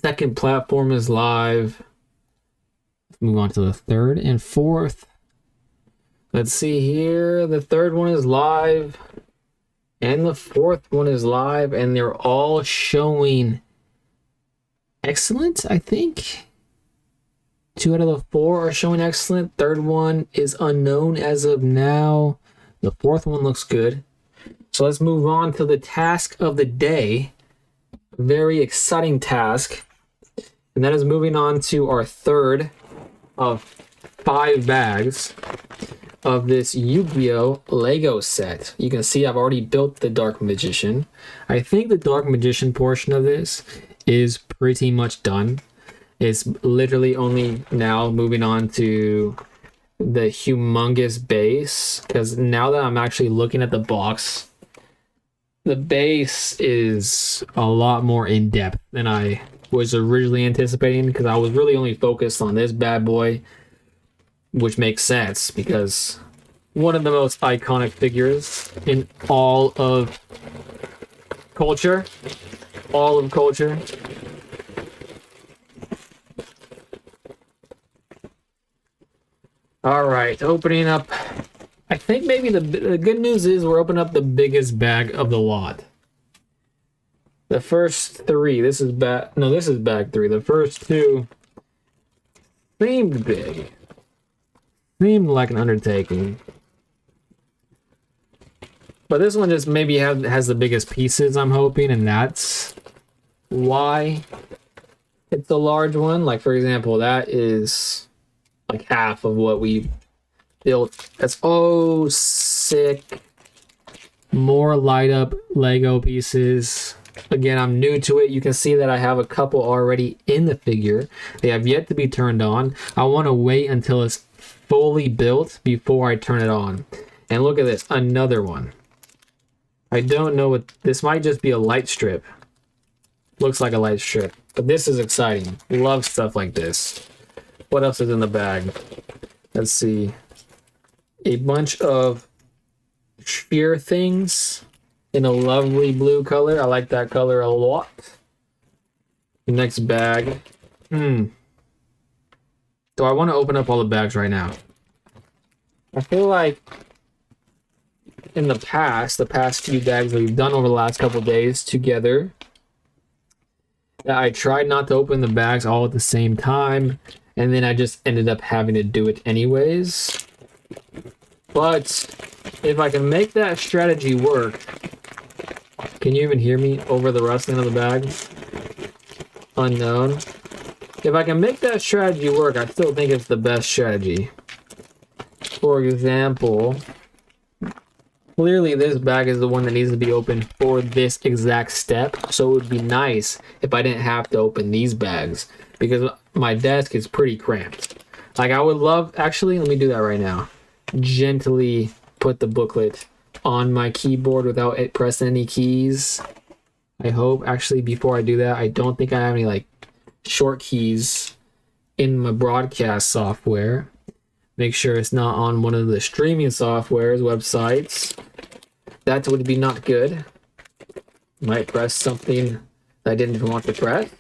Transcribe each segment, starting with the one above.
Second platform is live. Let's move on to the third and fourth. Let's see here. The third one is live. And the fourth one is live. And they're all showing excellent, I think. 2 out of the 4 are showing excellent. Third one is unknown as of now. The fourth one looks good. So let's move on to the task of the day. Very exciting task. And that is moving on to our third of 5 bags of this Yu-Gi-Oh! Lego set. You can see I've already built the Dark Magician. I think the Dark Magician portion of this is pretty much done. It's literally only now moving on to the humongous base, because now that I'm actually looking at the box, the base is a lot more in-depth than I was originally anticipating, because I was really only focused on this bad boy, which makes sense because one of the most iconic figures in all of culture. All right, opening up. I think maybe the good news is we're opening up the biggest bag of the lot. The first 3, this is bag 3. The first 2 seemed big. Seemed like an undertaking. But this one just maybe has the biggest pieces, I'm hoping, and that's why it's a large one. Like, for example, that is like half of what we built. That's sick. More light up Lego pieces. Again, I'm new to it. You can see that I have a couple already in the figure. They have yet to be turned on. I want to wait until it's fully built before I turn it on. And look at this, another one. I don't know what this might just be. A light strip. Looks like a light strip, but this is exciting. Love stuff like this. What else is in the bag? Let's see. A bunch of sheer things in a lovely blue color. I like that color a lot. Next bag. Do I want to open up all the bags right now? I feel like in the past few bags that we've done over the last couple days together, that I tried not to open the bags all at the same time, and then I just ended up having to do it anyways. But if I can make that strategy work, can you even hear me over the rustling of the bags? Unknown. If I can make that strategy work, I still think it's the best strategy. For example, clearly this bag is the one that needs to be opened for this exact step. So it would be nice if I didn't have to open these bags, because my desk is pretty cramped. Like, I would love, actually, let me do that right now. Gently put the booklet on my keyboard without it pressing any keys. I hope, actually, before I do that, I don't think I have any like short keys in my broadcast software. Make sure it's not on one of the streaming softwares, websites. That would be not good. Might press something that I didn't even want to press.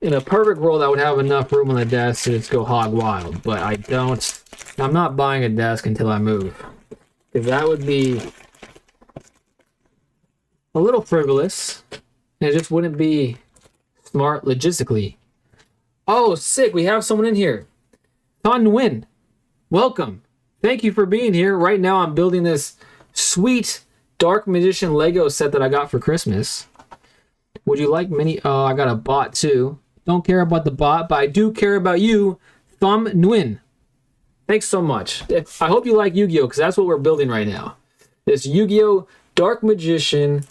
In a perfect world, I would have enough room on the desk to just go hog wild, but I don't. I'm not buying a desk until I move, because that would be a little frivolous, and it just wouldn't be smart logistically. Oh, sick! We have someone in here. Ton Nguyen, welcome. Thank you for being here. Right now, I'm building this sweet Dark Magician Lego set that I got for Christmas. Would you like many? Oh, I got a bot too. Don't care about the bot, but I do care about you, Thumb Nguyen. Thanks so much. I hope you like Yu-Gi-Oh, because that's what we're building right now. This Yu-Gi-Oh Dark Magician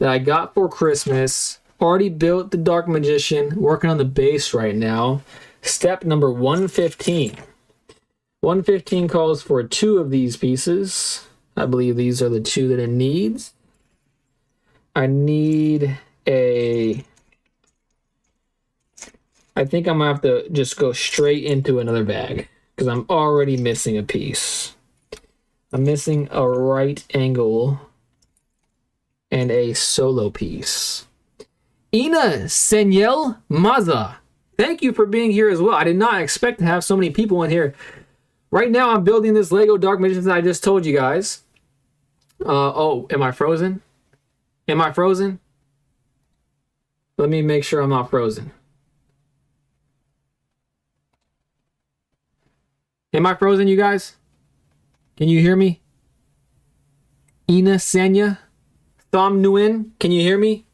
that I got for Christmas. Already built the Dark Magician. Working on the base right now. Step number 115. 115 calls for 2 of these pieces. I believe these are the 2 that it needs. I need a... I think I'm going to have to just go straight into another bag, because I'm already missing a piece. I'm missing a right angle and a solo piece. Ina Senyel Maza. Thank you for being here as well. I did not expect to have so many people in here. Right now, I'm building this Lego Dark Magician that I just told you guys. Oh, am I frozen? Am I frozen? Let me make sure I'm not frozen. Am I frozen, you guys? Can you hear me? Ina Senya? Thom Nguyen, can you hear me?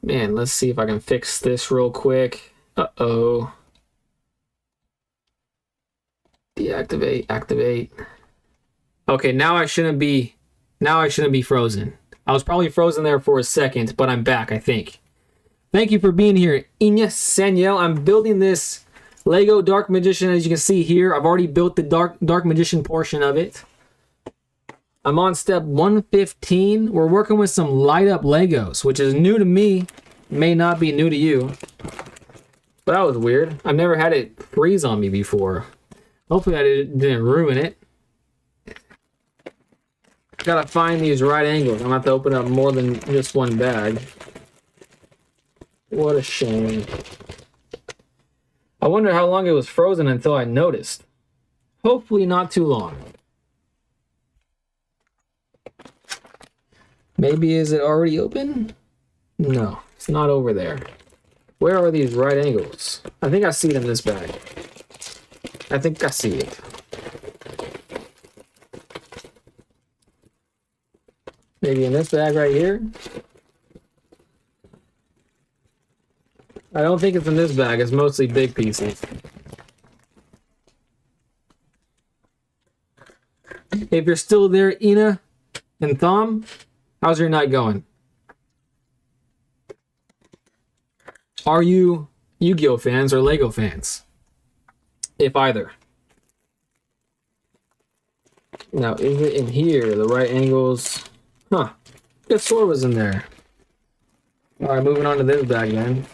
Man, let's see if I can fix this real quick. Uh-oh. Deactivate, activate. Okay, now I shouldn't be frozen. I was probably frozen there for a second, but I'm back, I think. Thank you for being here, Ina Senyel. I'm building this Lego Dark Magician, as you can see here. I've already built the Dark Magician portion of it. I'm on step 115. We're working with some light up Legos, which is new to me. May not be new to you. But that was weird. I've never had it freeze on me before. Hopefully I didn't ruin it. Gotta find these right angles. I'm gonna have to open up more than just one bag. What a shame. I wonder how long it was frozen until I noticed. Hopefully not too long. Maybe is it already open? No, it's not over there. Where are these right angles? I think I see it in this bag. I think I see it. Maybe in this bag right here? I don't think it's in this bag. It's mostly big pieces. If you're still there, Ina and Thom, how's your night going? Are you Yu-Gi-Oh fans or Lego fans? If either. Now, is it in here? The right angles? Huh. Good sword was in there. Alright, moving on to this bag then.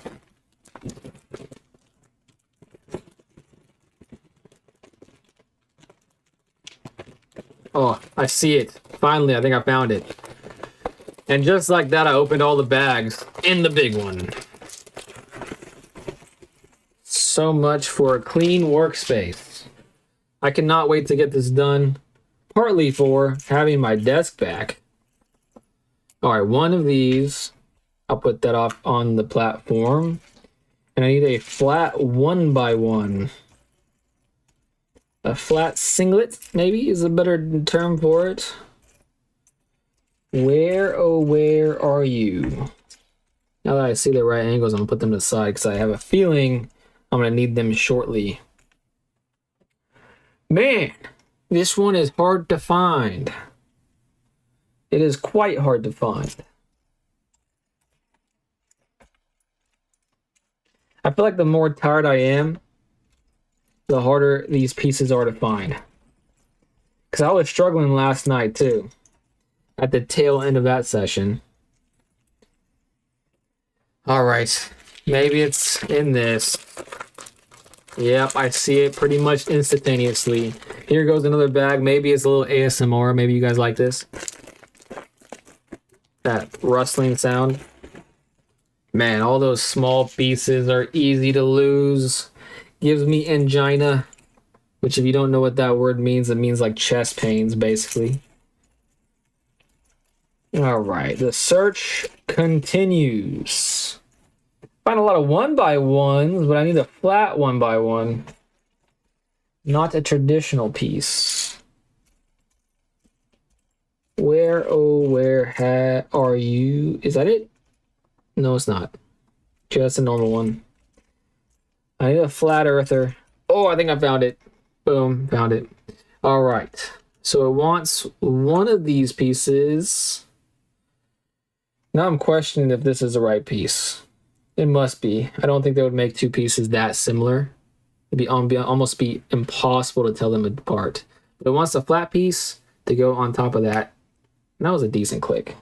Oh, I see it. Finally, I think I found it. And just like that, I opened all the bags in the big one. So much for a clean workspace. I cannot wait to get this done. Partly for having my desk back. Alright, one of these. I'll put that off on the platform. And I need a flat 1x1. A flat singlet, maybe, is a better term for it. Where, oh, where are you? Now that I see the right angles, I'm going to put them to the side because I have a feeling I'm going to need them shortly. Man, this one is hard to find. It is quite hard to find. I feel like the more tired I am, the harder these pieces are to find. Because I was struggling last night too. At the tail end of that session. Alright. Maybe it's in this. Yep, I see it pretty much instantaneously. Here goes another bag. Maybe it's a little ASMR. Maybe you guys like this. That rustling sound. Man, all those small pieces are easy to lose. Gives me angina, which if you don't know what that word means, it means like chest pains, basically. All right, the search continues. Find a lot of 1x1s, but I need a flat 1x1. Not a traditional piece. Where, oh, where are you? Is that it? No, it's not. Just a normal one. I need a flat earther. Oh, I think I found it. Boom, found it. All right. So it wants one of these pieces. Now I'm questioning if this is the right piece. It must be. I don't think they would make two pieces that similar. It'd be almost be impossible to tell them apart. But it wants a flat piece to go on top of that. And that was a decent click.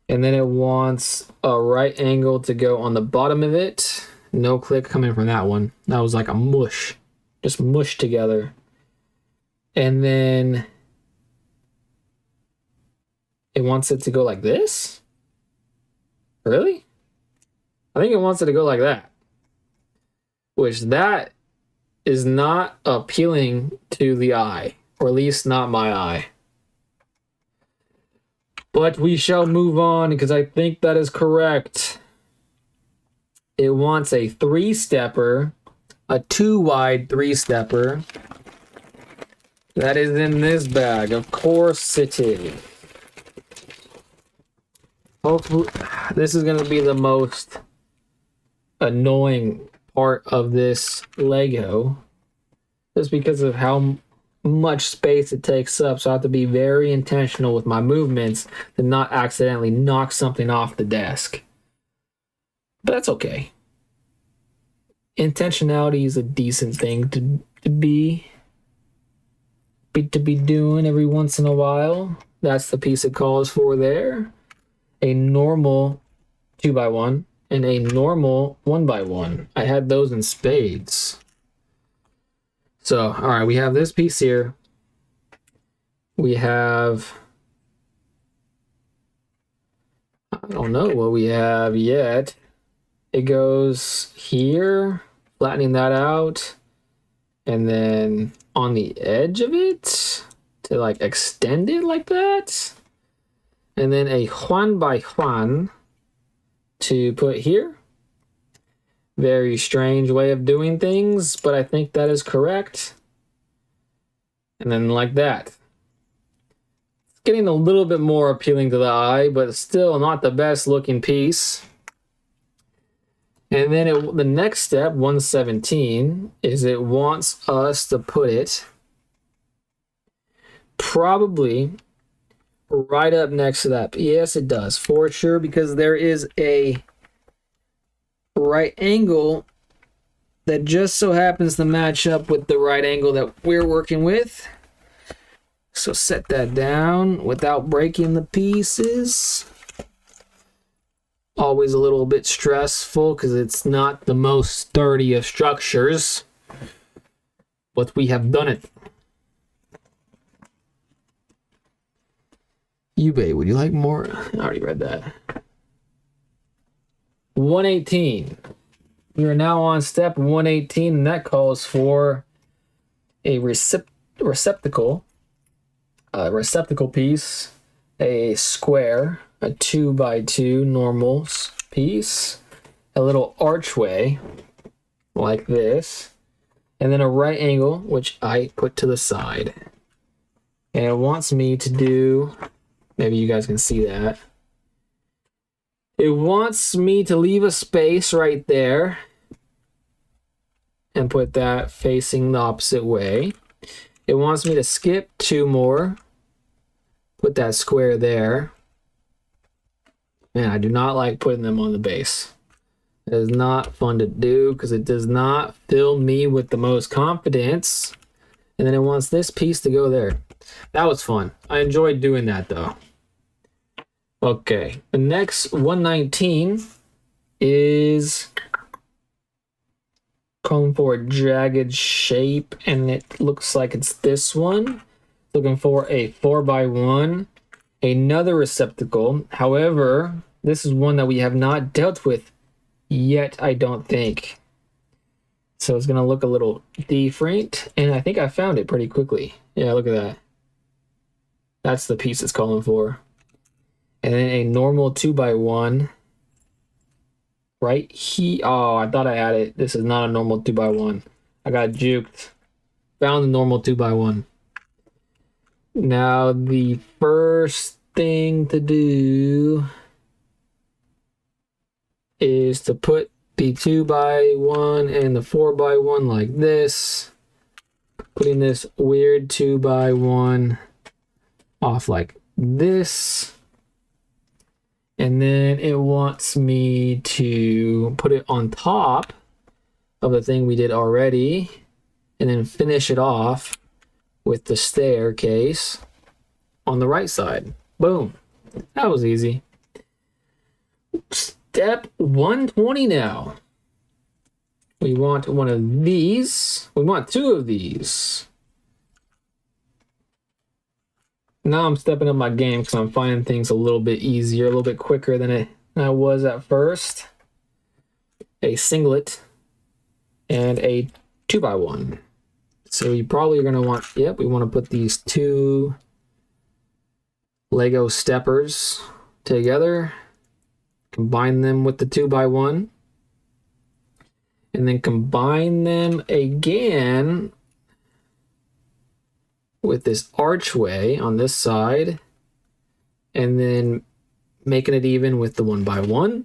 And then it wants a right angle to go on the bottom of it. No click coming from that one. That was like a mush. Just mushed together. And then it wants it to go like this. Really? I think it wants it to go like that. Which that is not appealing to the eye. Or at least not my eye. But we shall move on because I think that is correct. It wants a 3-stepper, a 2-wide 3-stepper. That is in this bag. Of course it is. Hopefully, this is going to be the most annoying part of this Lego. Just because of how much space it takes up. So I have to be very intentional with my movements to not accidentally knock something off the desk. But that's okay. Intentionality is a decent thing to be doing every once in a while. That's the piece it calls for there. A normal 2x1 and a normal 1x1. I had those in spades. So, all right, we have this piece here. We have, I don't know what we have yet. It goes here, flattening that out, and then on the edge of it to like extend it like that. And then a Juan by Juan to put here. Very strange way of doing things, but I think that is correct. And then like that. It's getting a little bit more appealing to the eye, but still not the best looking piece. And then the next step, 117, is it wants us to put it probably right up next to that. Yes, it does, for sure, because there is a right angle that just so happens to match up with the right angle that we're working with. So set that down without breaking the pieces. Always a little bit stressful because it's not the most sturdy of structures, but we have done it. Yugioh, would you like more? I already read that. 118. We are now on step 118, and that calls for a receptacle piece, a square, a 2x2 normal piece, a little archway like this, and then a right angle, which I put to the side. And it wants me to do, maybe you guys can see that. It wants me to leave a space right there and put that facing the opposite way. It wants me to skip 2 more, put that square there. Man, I do not like putting them on the base. It is not fun to do because it does not fill me with the most confidence. And then it wants this piece to go there. That was fun. I enjoyed doing that though. Okay, the next 119 is calling for a jagged shape, and it looks like it's this one. Looking for a 4x1, another receptacle. However, this is one that we have not dealt with yet, I don't think. So it's gonna look a little different, and I think I found it pretty quickly. Yeah, look at that. That's the piece it's calling for. And then a normal 2x1 right here. Oh, I thought I had it. This is not a normal 2x1. I got juked. Found the normal 2x1. Now, the first thing to do is to put the 2x1 and the 4x1 like this. Putting this weird 2x1 off like this. And then it wants me to put it on top of the thing we did already and then finish it off with the staircase on the right side. Boom. That was easy. Step 120 now. We want one of these. We want 2 of these. Now I'm stepping up my game because I'm finding things a little bit easier, a little bit quicker than That was at first a singlet and a 2x1. So you probably are going to want, yep, we want to put these two Lego steppers together, combine them with the 2x1, and then combine them again with this archway on this side, and then making it even with the 1x1.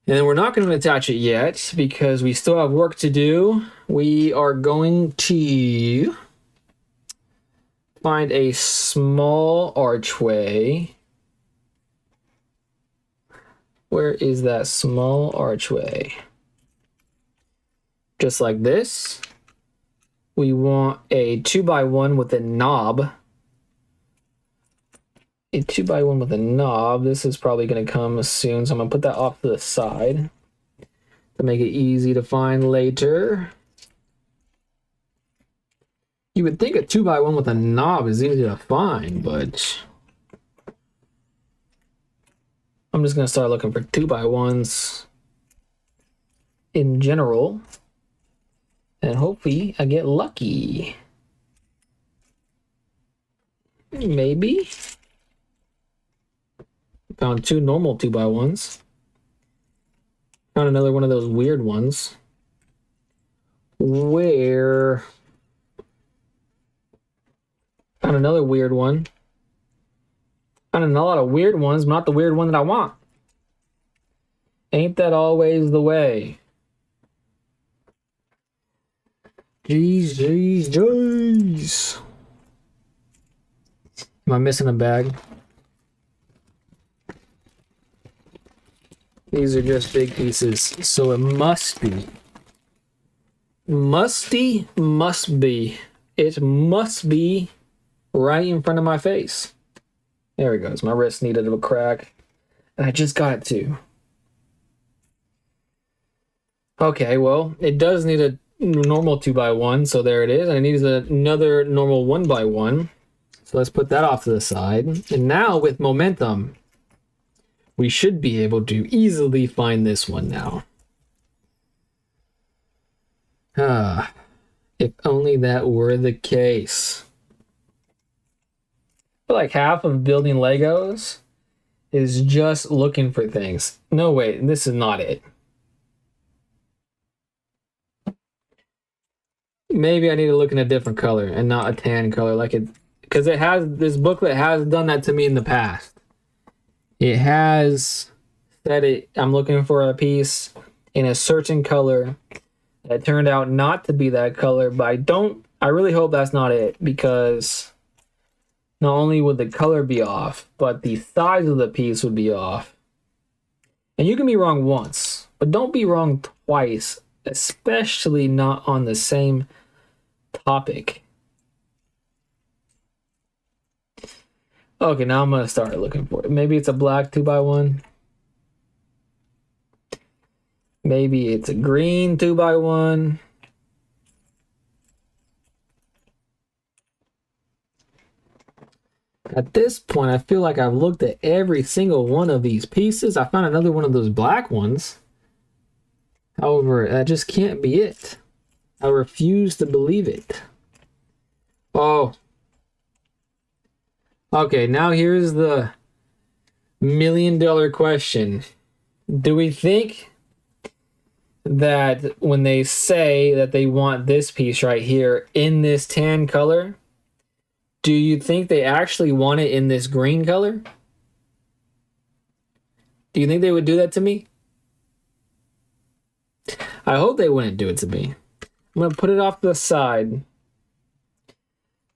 And then we're not going to attach it yet because we still have work to do. We are going to find a small archway. Where is that small archway? Just like this. We want a 2x1 with a knob. A 2x1 with a knob. This is probably going to come soon, so I'm going to put that off to the side to make it easy to find later. You would think a 2x1 with a knob is easy to find, but I'm just going to start looking for 2x1s in general, and hopefully I get lucky. Maybe. Found two normal 2x1s. Found another one of those weird ones. Where? Found another weird one. Found a lot of weird ones, but not the weird one that I want. Ain't that always the way? Jeez, jeez, jeez. Am I missing a bag? These are just big pieces, so it must be. Must be. It must be right in front of my face. There it goes. My wrist needed a crack, and I just got it too. Okay, well, it does need a normal 2x1, so there it is. And it needs another normal 1x1. So let's put that off to the side. And now with momentum, we should be able to easily find this one now. If only that were the case. I feel like half of building Legos is just looking for things. No, wait, this is not it. Maybe I need to look in a different color and not a tan color like it, because it has, this booklet has done that to me in the past. It has said it, I'm looking for a piece in a certain color that turned out not to be that color, but I really hope that's not it, because not only would the color be off, but the size of the piece would be off. And you can be wrong once, but don't be wrong twice, especially not on the same topic. Okay, now I'm going to start looking for it. Maybe it's a black 2x1. Maybe it's a green 2x1. At this point, I feel like I've looked at every single one of these pieces. I found another one of those black ones. However, that just can't be it. I refuse to believe it. Oh. Okay, now here's the million-dollar question. Do we think that when they say that they want this piece right here in this tan color, do you think they actually want it in this green color? Do you think they would do that to me? I hope they wouldn't do it to me. I'm going to put it off to the side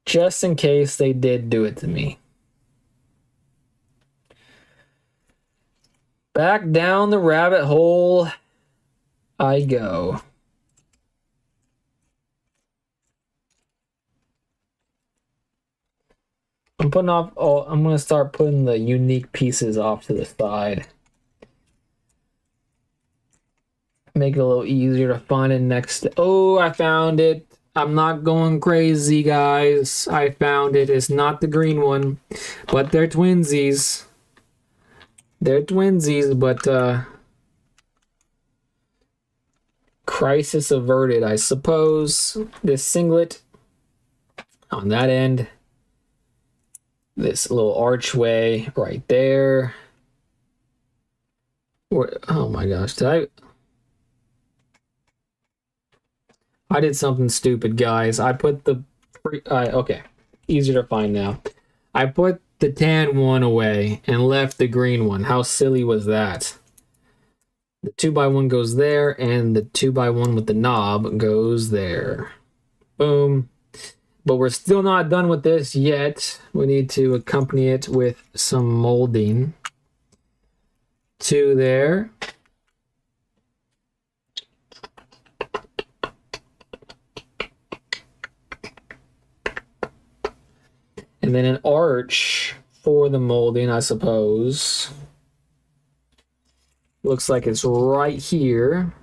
just in case they did do it to me. Back down the rabbit hole I go. I'm going to start putting the unique pieces off to the side. Make it a little easier to find it next. Oh, I found it. I'm not going crazy, guys. I found it. It's not the green one, but they're twinsies. They're twinsies, but crisis averted, I suppose. This singlet on that end. This little archway right there. Oh my gosh, I did something stupid, guys. I put the okay, easier to find now. I put the tan one away and left the green one. How silly was that? The 2x1 goes there, and the 2x1 with the knob goes there. Boom. But we're still not done with this yet. We need to accompany it with some molding. 2 there. And then an arch for the molding, I suppose. Looks like it's right here.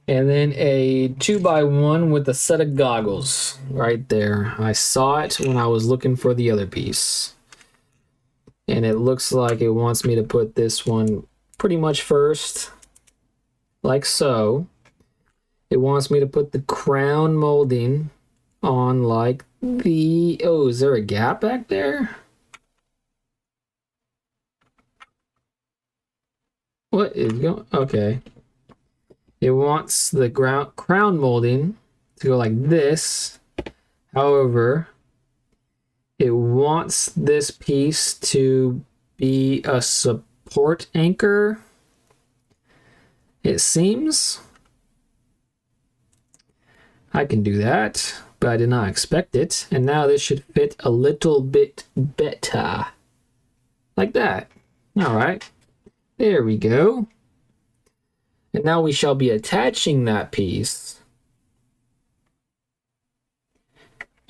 And then a 2x1 with a set of goggles right there. I saw it when I was looking for the other piece. And it looks like it wants me to put this one pretty much first, like so. It wants me to put the crown molding on like the... Oh, is there a gap back there? What is going... Okay. It wants the crown molding to go like this. However, it wants this piece to be a support anchor, it seems. I can do that, but I did not expect it. And now this should fit a little bit better. Like that. All right. There we go. And now we shall be attaching that piece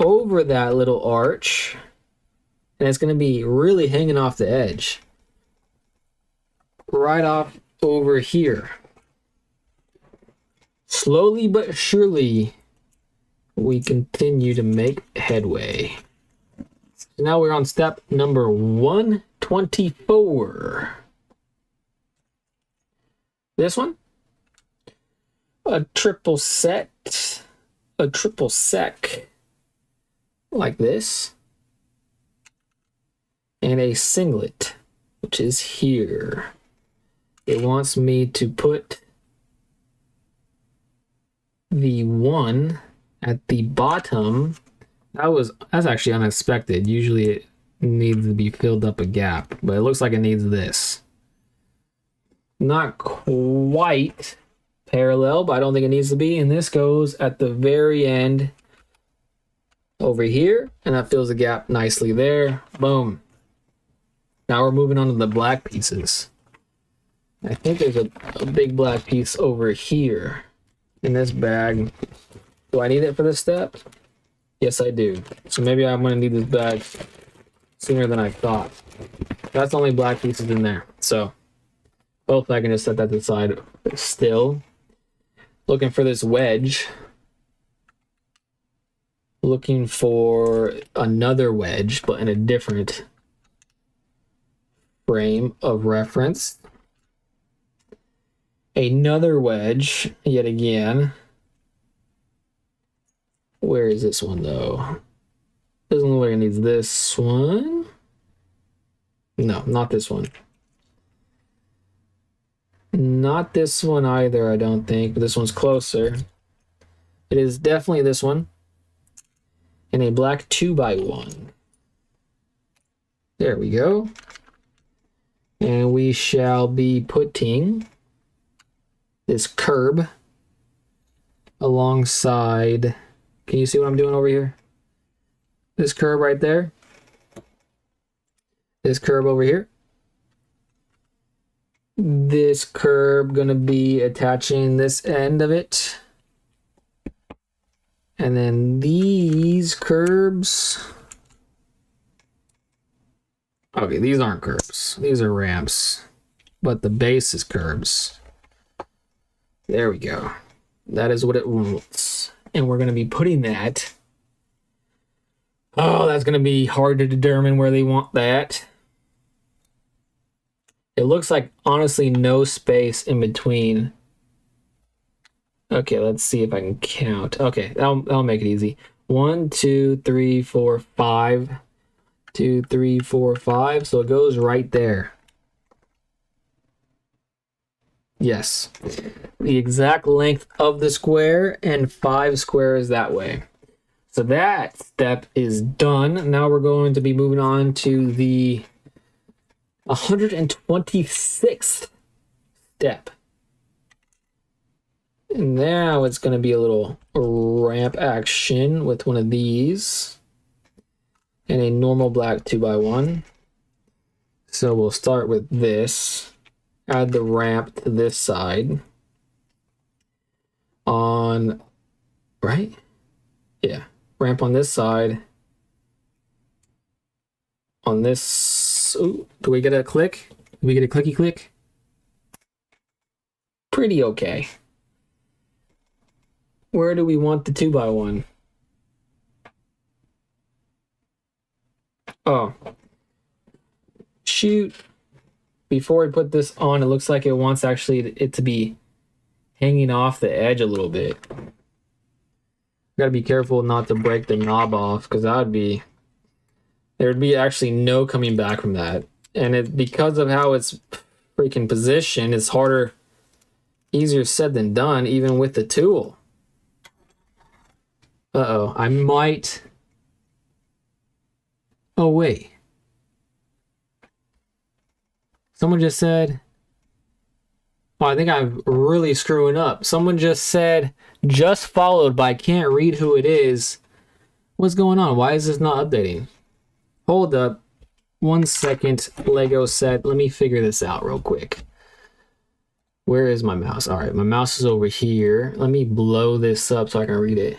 over that little arch. And it's going to be really hanging off the edge. Right off over here. Slowly but surely, we continue to make headway. So now we're on step number 124. This one. A triple set, a triple sec, like this, and a singlet, which is here. It wants me to put the one at the bottom. That's actually unexpected. Usually it needs to be filled up a gap, but it looks like it needs this. Not quite parallel, but I don't think it needs to be. And this goes at the very end over here, and that fills the gap nicely there. Boom. Now we're moving on to the black pieces. I think there's a big black piece over here in this bag. Do I need it for this step? Yes, I do. So maybe I'm going to need this bag sooner than I thought. That's the only black pieces in there. So both I can just set that to the side still. Looking for this wedge. Looking for another wedge, but in a different frame of reference. Another wedge, yet again. Where is this one, though? Doesn't look like it needs this one. No, not this one. Not this one either, I don't think, but this one's closer. It is definitely this one. And a black 2x1. There we go. And we shall be putting this curb alongside... Can you see what I'm doing over here? This curb right there. This curb over here. This curb gonna be attaching this end of it. And then these curbs. Okay, these aren't curbs. These are ramps. But the base is curbs. There we go. That is what it wants. And we're gonna be putting that. Oh, that's gonna be hard to determine where they want that. It looks like honestly no space in between. Okay, let's see if I can count. Okay, that'll make it easy. 1, 2, 3, 4, 5. 2, 3, 4, 5. So it goes right there. Yes. The exact length of the square and 5 squares that way. So that step is done. Now we're going to be moving on to the 126th step. And now it's going to be a little ramp action with one of these and a normal black 2x1. So we'll start with this. Add the ramp to this side. On, right? Yeah. Ramp on this side. On this, ooh, do we get a click? Do we get a clicky click? Pretty okay. Where do we want the 2x1? Oh. Shoot. Before we put this on, it looks like it wants actually it to be hanging off the edge a little bit. Gotta be careful not to break the knob off, because there'd be actually no coming back from that. And because of how it's freaking positioned, it's easier said than done, even with the tool. Uh-oh, I might... Oh, wait. Someone just said... Oh, I think I'm really screwing up. Someone just said, just followed, but I can't read who it is. What's going on? Why is this not updating? Hold up. 1 second, Lego set. Let me figure this out real quick. Where is my mouse? All right, my mouse is over here. Let me blow this up so I can read it.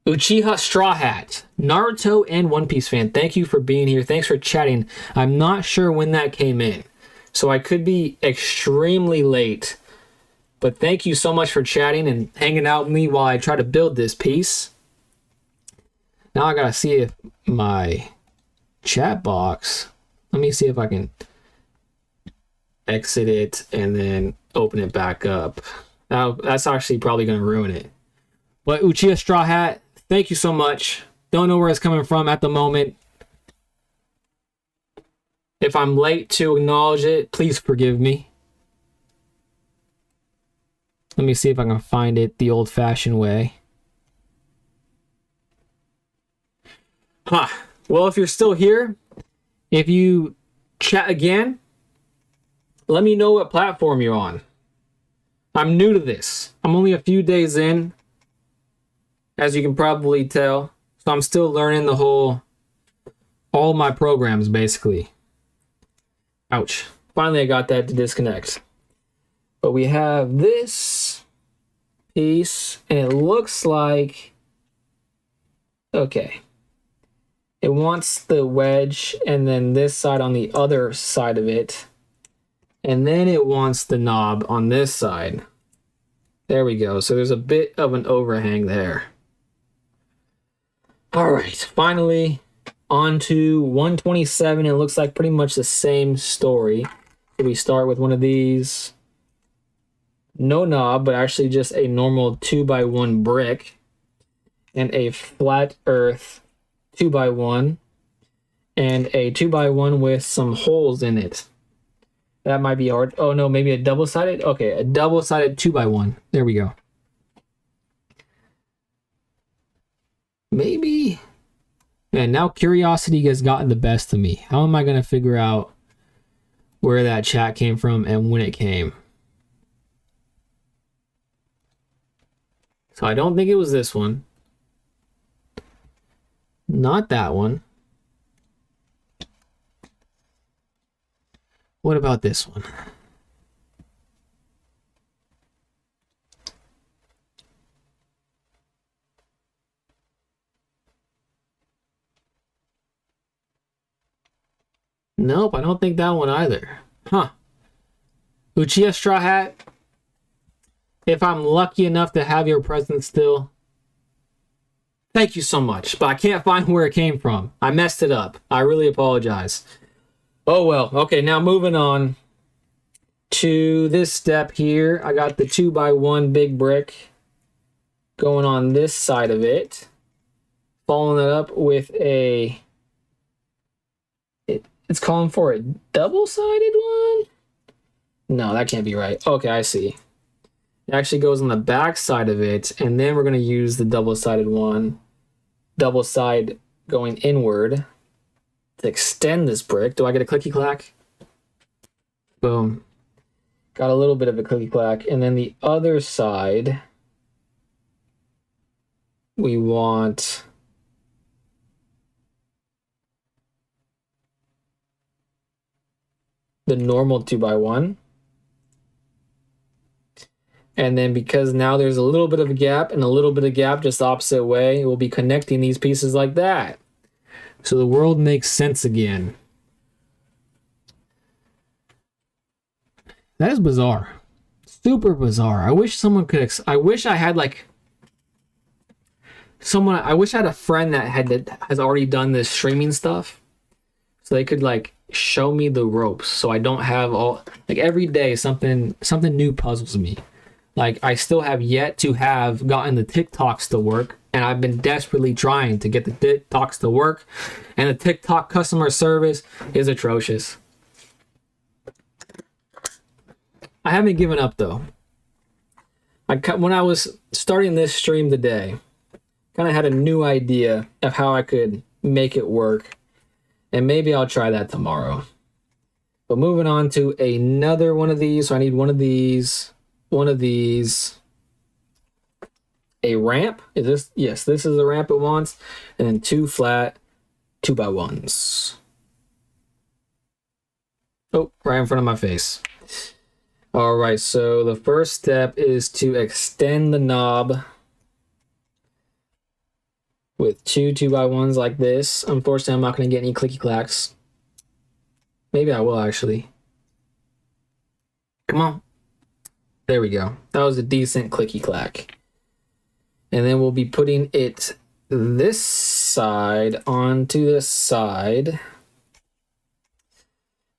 Uchiha Straw Hat, Naruto and One Piece fan, thank you for being here. Thanks for chatting. I'm not sure when that came in, so I could be extremely late. But thank you so much for chatting and hanging out with me while I try to build this piece. Now I gotta see if my chat box, let me see if I can exit it and then open it back up. Now that's actually probably gonna ruin it. But Uchiha Straw Hat, thank you so much. Don't know where it's coming from at the moment. If I'm late to acknowledge it, please forgive me. Let me see if I can find it the old-fashioned way. Huh. Well, if you're still here, if you chat again, let me know what platform you're on. I'm new to this. I'm only a few days in, as you can probably tell. So I'm still learning all my programs, basically. Ouch. Finally, I got that to disconnect. But we have this piece, and it looks like... Okay. It wants the wedge, and then this side on the other side of it. And then it wants the knob on this side. There we go. So there's a bit of an overhang there. All right, finally on to 127. It looks like pretty much the same story. So we start with one of these. No knob, but actually just a normal 2x1 brick. And a flat earth 2x1. And a 2x1 with some holes in it. That might be hard. Oh no, maybe a double-sided? Okay, a double-sided 2x1. There we go. Maybe. Man, now curiosity has gotten the best of me. How am I going to figure out where that chat came from and when it came? So I don't think it was this one. Not that one. What about this one? Nope, I don't think that one either. Huh. Uchiha Straw Hat, if I'm lucky enough to have your presence still, thank you so much. But I can't find where it came from. I messed it up. I really apologize. Oh well. Okay, now moving on to this step here. I got the 2x1 big brick going on this side of it. Following it up with it's calling for a double-sided one? No, that can't be right. Okay, I see. It actually goes on the back side of it, and then we're going to use the double-sided one, double side going inward to extend this brick. Do I get a clicky clack? Boom. Got a little bit of a clicky clack. And then the other side, we want the normal 2x1. And then because now there's a little bit of a gap and a little bit of gap just the opposite way, we'll be connecting these pieces like that. So the world makes sense again. That is bizarre. Super bizarre. I wish someone could... I wish I had like... someone... I wish I had a friend that has already done this streaming stuff. So they could like show me the ropes. So I don't have all... like every day something new puzzles me. Like, I still have yet to have gotten the TikToks to work, and I've been desperately trying to get the TikToks to work, and the TikTok customer service is atrocious. I haven't given up, though. When I was starting this stream today, kind of had a new idea of how I could make it work, and maybe I'll try that tomorrow. But moving on to another one of these, so I need one of these... one of these, a ramp. Is this? Yes, this is the ramp it wants, and then 2 flat 2x1s. Oh, right in front of my face. All right, so the first step is to extend the knob with 2x1s like this. Unfortunately, I'm not going to get any clicky clacks. Maybe I will actually. Come on. There we go. That was a decent clicky clack. And then we'll be putting it this side onto this side.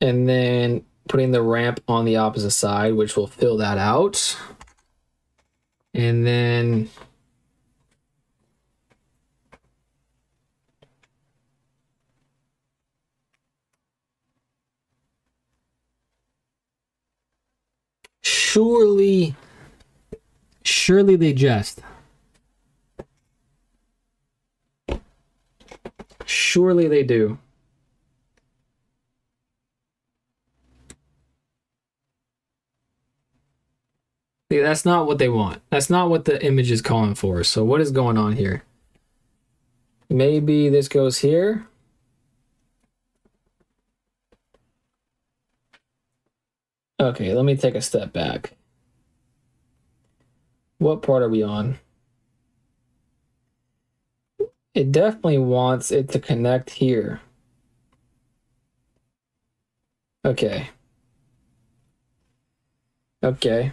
And then putting the ramp on the opposite side, which will fill that out. And then surely they jest. Surely they do. See, that's not what they want. That's not what the image is calling for. So what is going on here? Maybe this goes here. Okay, let me take a step back. What part are we on? It definitely wants it to connect here. Okay. Okay.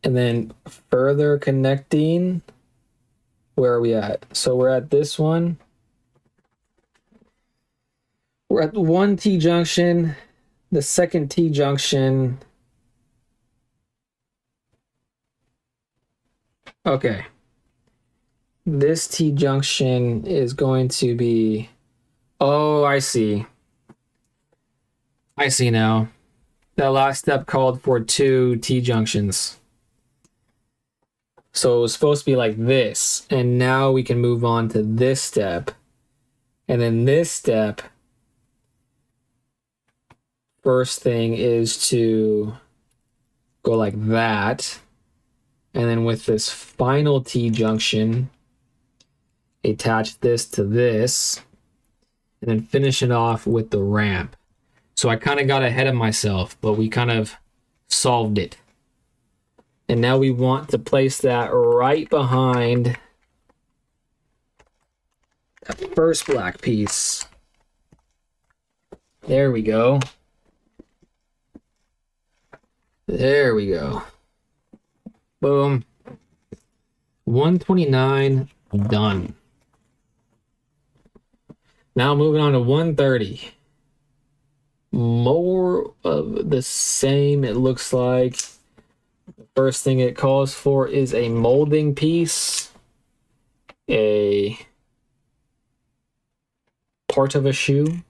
And then further connecting. Where are we at? So we're at this one. We're at one T-junction. The second T-junction. Okay. This T-junction is going to be... Oh, I see. I see now. That last step called for 2 T-junctions. So it was supposed to be like this. And now we can move on to this step. And then this step... First thing is to go like that. And then with this final T-junction, attach this to this. And then finish it off with the ramp. So I kind of got ahead of myself, but we kind of solved it. And now we want to place that right behind that first black piece. There we go. There we go. Boom. 129 done. Now moving on to 130. More of the same, it looks like. The first thing it calls for is a molding piece, a part of a shoe,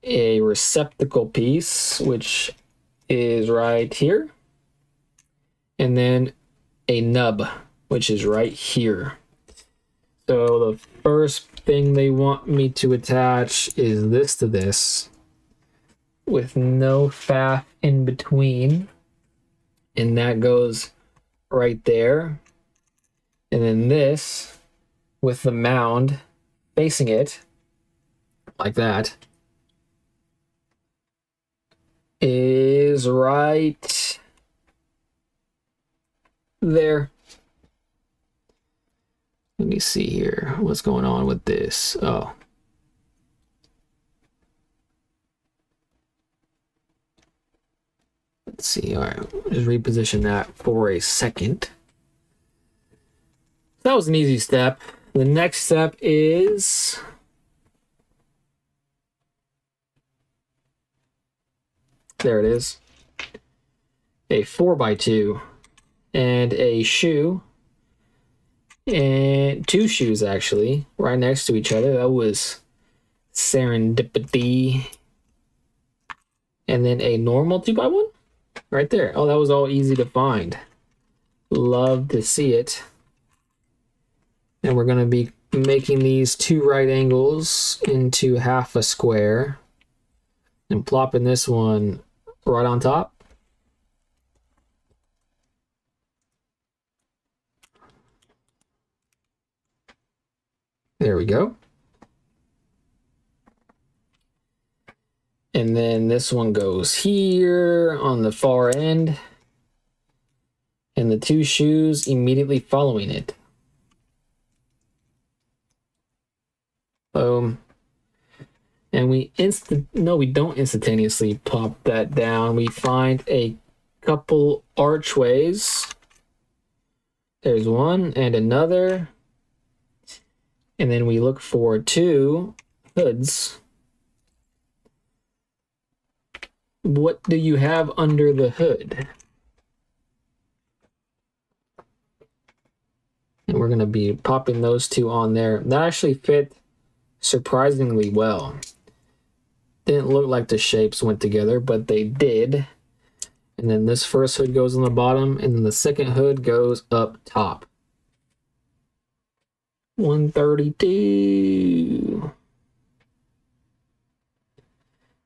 a receptacle piece, which is right here, and then a nub, which is right here. So the first thing they want me to attach is this to this with no faff in between, and that goes right there. And then this with the mound facing it like that is right there. Let me see here. What's going on with this? Oh. Let's see. All right. Just reposition that for a second. That was an easy step. The next step is there it is. A 4x2 and a shoe. And two shoes actually right next to each other. That was serendipity. And then a normal 2x1 right there. Oh, that was all easy to find. Love to see it. And we're going to be making these two right angles into half a square and plopping this one right on top. There we go. And then this one goes here on the far end. And the two shoes immediately following it. Boom. And we don't instantaneously pop that down. We find a couple archways. There's one and another. And then we look for two hoods. What do you have under the hood? And we're going to be popping those two on there. That actually fit surprisingly well. Didn't look like the shapes went together, but they did. And then this first hood goes on the bottom, and then the second hood goes up top. 132.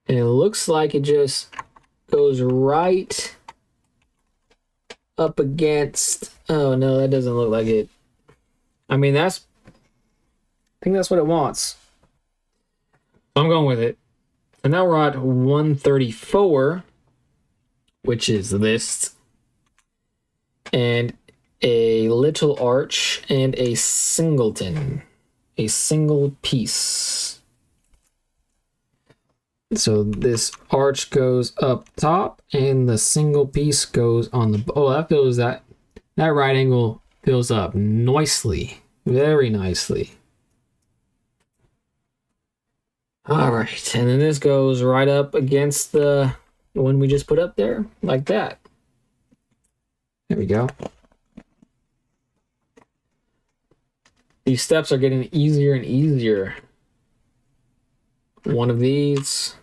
And it looks like it just goes right up against. Oh no, that doesn't look like it. I mean, I think that's what it wants. I'm going with it. And now we're at 134, which is this. And a little arch and a singleton, a single piece. So this arch goes up top and the single piece goes on the, oh, that right angle fills up nicely, very nicely. All right, and then this goes right up against the one we just put up there, like that. There we go. These steps are getting easier and easier. One of these.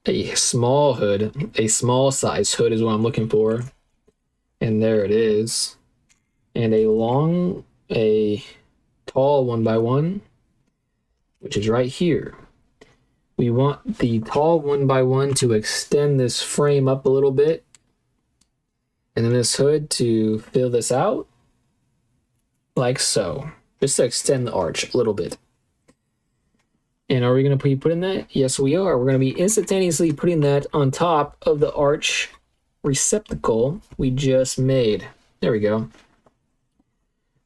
A small hood, a small size hood is what I'm looking for. And there it is. And a tall 1x1, which is right here. We want the tall 1x1 to extend this frame up a little bit. And then this hood to fill this out. Like so. Just to extend the arch a little bit. And are we going to be putting that? Yes, we are. We're going to be instantaneously putting that on top of the arch receptacle we just made. There we go.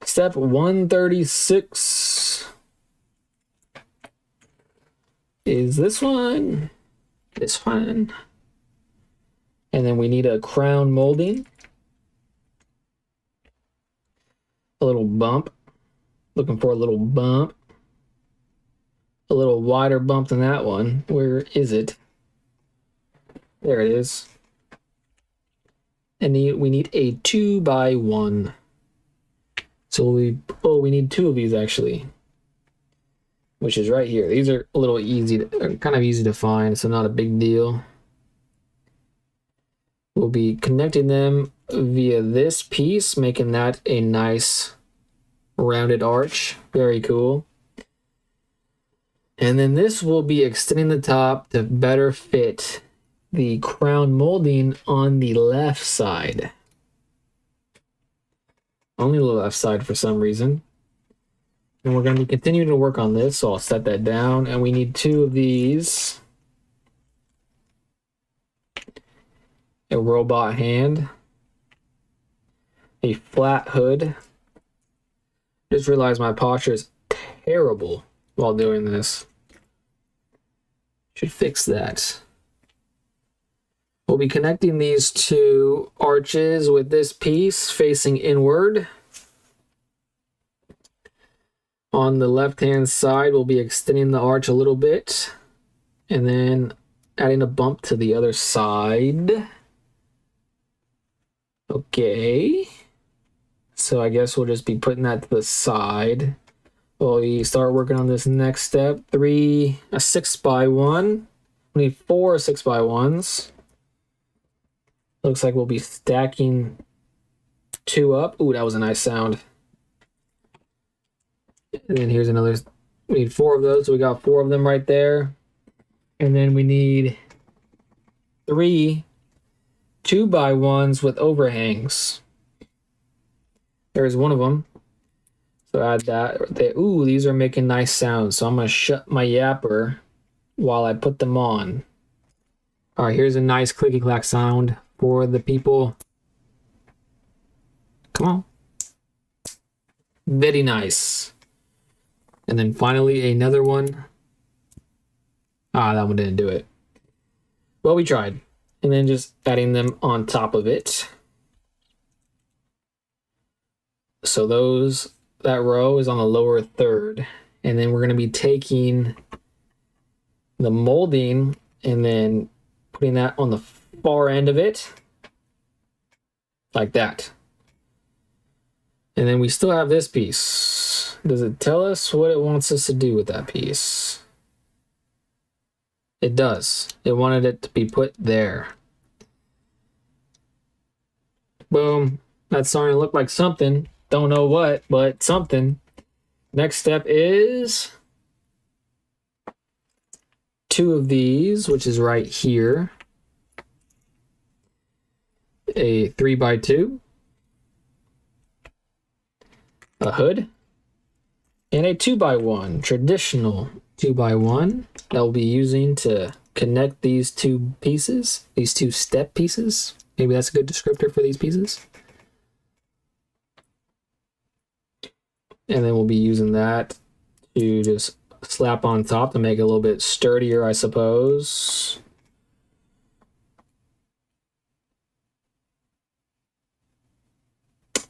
Step 136 is this one. This one. And then we need a crown molding. a little bump. Looking for a little bump. A little wider bump than that one. Where is it? There it is. And we need a 2x1. So we need 2 of these actually, which is right here. These are a little easy, kind of easy to find, so not a big deal. We'll be connecting them via this piece, making that a nice rounded arch. Very cool. And then this will be extending the top to better fit the crown molding on the left side. Only the left side for some reason. And we're going to be continuing to work on this, so I'll set that down. And we need 2 of these. A robot hand. A flat hood. Just realized my posture is terrible while doing this. Should fix that. We'll be connecting these 2 arches with this piece facing inward. On the left-hand side, we'll be extending the arch a little bit and then adding a bump to the other side. Okay. So I guess we'll just be putting that to the side. We'll start working on this next step. A 6x1. We need 4 6x1s. Looks like we'll be stacking 2 up. Ooh, that was a nice sound. And then here's another. We need 4 of those. So we got 4 of them right there. And then we need 3 2x1s with overhangs. There's one of them. So add that. Ooh, these are making nice sounds. So I'm going to shut my yapper while I put them on. All right, here's a nice clicky clack sound for the people. Come on. Very nice. And then finally another one. That one didn't do it. Well, we tried. And then just adding them on top of it. So that row is on the lower third. And then we're going to be taking the molding and then putting that on the far end of it. Like that. And then we still have this piece. Does it tell us what it wants us to do with that piece? It does. It wanted it to be put there. Boom. That's starting to look like something. Don't know what, but something. Next step is 2 of these, which is right here. A 3x2. A hood. And a 2x1. Traditional 2x1 that we'll be using to connect these 2 pieces. These 2 step pieces. Maybe that's a good descriptor for these pieces. And then we'll be using that to just slap on top to make it a little bit sturdier, I suppose.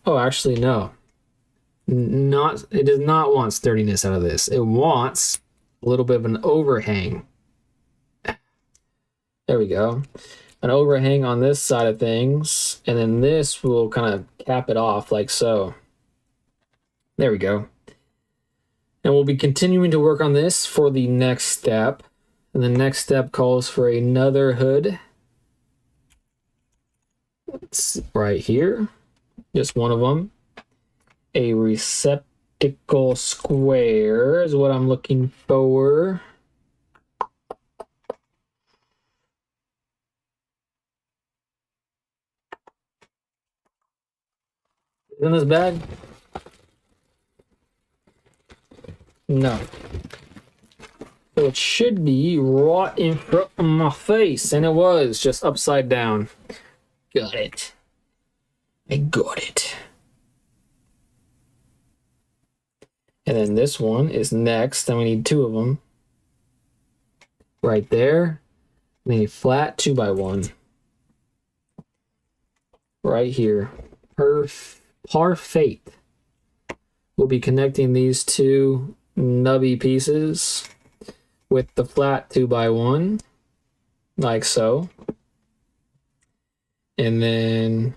Oh, actually, no. It does not want sturdiness out of this. It wants a little bit of an overhang. There we go. An overhang on this side of things, and then this will kind of cap it off like so. There we go. And we'll be continuing to work on this for the next step. And the next step calls for another hood. It's right here. Just one of them. A receptacle square is what I'm looking for. In this bag? No. So it should be right in front of my face, and it was just upside down. Got it. I got it. And then this one is next, and we need 2 of them. Right there. And then a flat 2x1. Right here. Perfect. we'll be connecting these two nubby pieces with the flat 2x1, like so. And then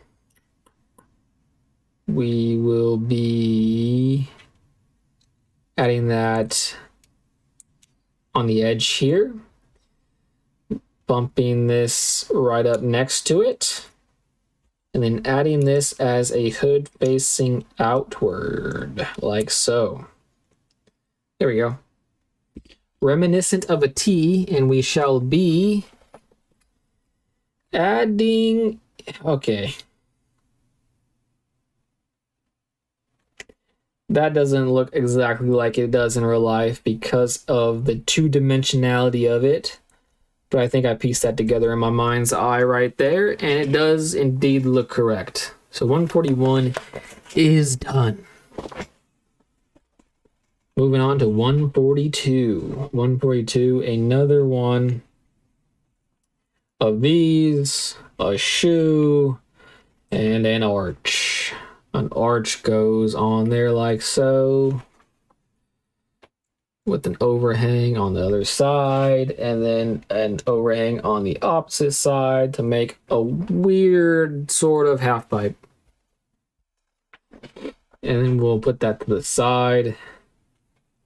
we will be adding that on the edge here, bumping this right up next to it, and then adding this as a hood facing outward, like so. There we go. Reminiscent of a T, and we shall be adding, okay. That doesn't look exactly like it does in real life because of the two-dimensionality of it. But I think I pieced that together in my mind's eye right there, and it does indeed look correct. So 141 is done. Moving on to 142. 142, another one of these, a shoe, and an arch. An arch goes on there like so, with an overhang on the other side, and then an overhang on the opposite side to make a weird sort of half pipe. And then we'll put that to the side.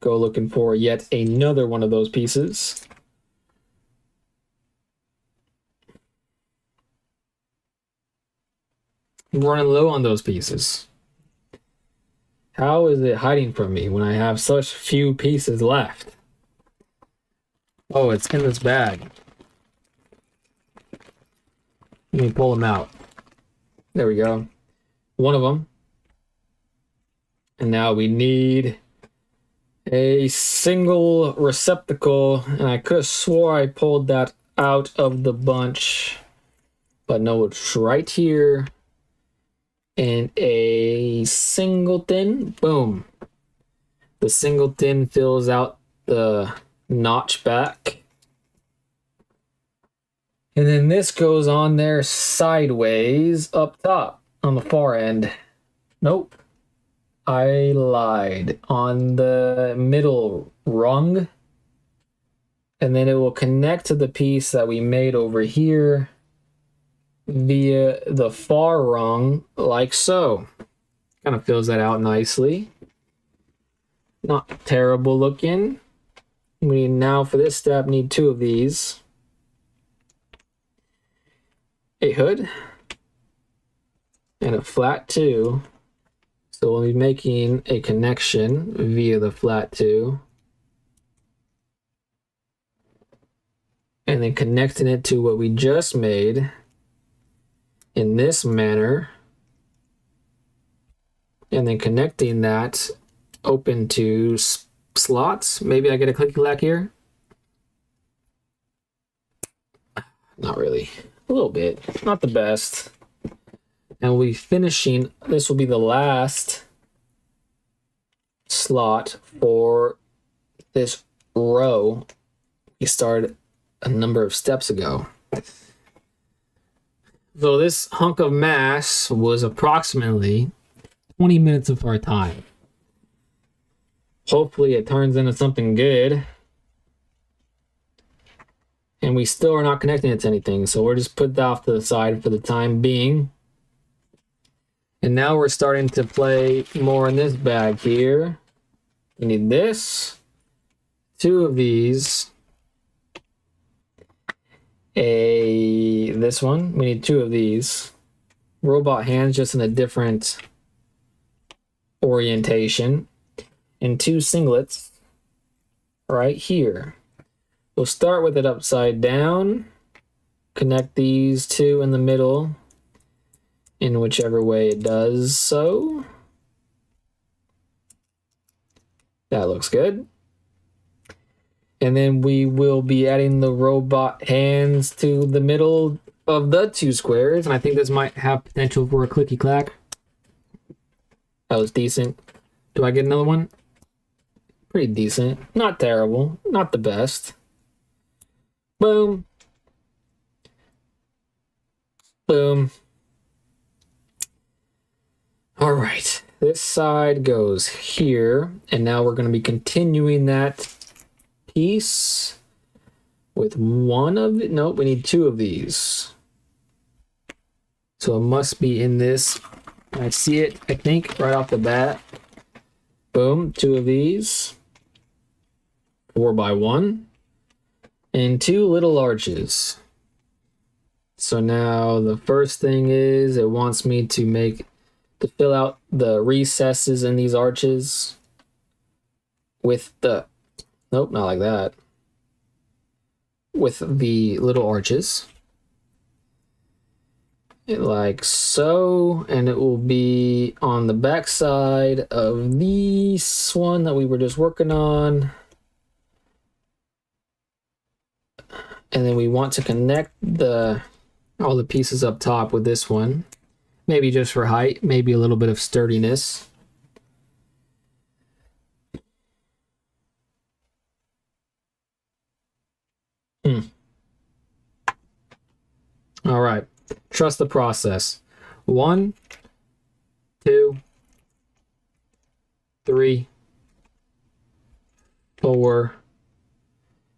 Go looking for yet another one of those pieces. I'm running low on those pieces. How is it hiding from me when I have such few pieces left? Oh, it's in this bag. Let me pull them out. There we go. One of them. And now we need a single receptacle, and I could have swore I pulled that out of the bunch, but no, it's right here. And a singleton, boom. The singleton fills out the notch back. And then this goes on there sideways up top on the far end. Nope. I lied. On the middle rung. And then it will connect to the piece that we made over here via the far rung, like so. Kind of fills that out nicely. Not terrible looking. We now, for this step, need two of these. A hood. And a flat 2. So we'll be making a connection via the flat 2. And then connecting it to what we just made in this manner. And then connecting that open to slots. Maybe I get a clicky clack here. Not really. A little bit. Not the best. And we'll be finishing. This will be the last slot for this row we started a number of steps ago. So this hunk of mass was approximately 20 minutes of our time. Hopefully it turns into something good. And we still are not connecting it to anything, so we'll just put that off to the side for the time being. And now we're starting to play more in this bag here. We need this, 2 of these, this one, we need 2 of these. Robot hands, just in a different orientation, and 2 singlets right here. We'll start with it upside down, connect these 2 in the middle in whichever way it does so. That looks good. And then we will be adding the robot hands to the middle of the 2 squares, and I think this might have potential for a clicky clack. That was decent. Do I get another one? Pretty decent. Not terrible. Not the best. Boom. Boom. All right. this side goes here, and now we're going to be continuing that piece with one of it. Nope, we need two of these. So it must be in this. I see it, I think, right off the bat. Boom, two of these. 4x1. And two little arches. So now the first thing is it wants me to fill out the recesses in these arches with the, nope, not like that. With the little arches. Like so, and it will be on the back side of this one that we were just working on. And then we want to connect all the pieces up top with this one. Maybe just for height, maybe a little bit of sturdiness. All right. Trust the process. 1, 2, 3, 4,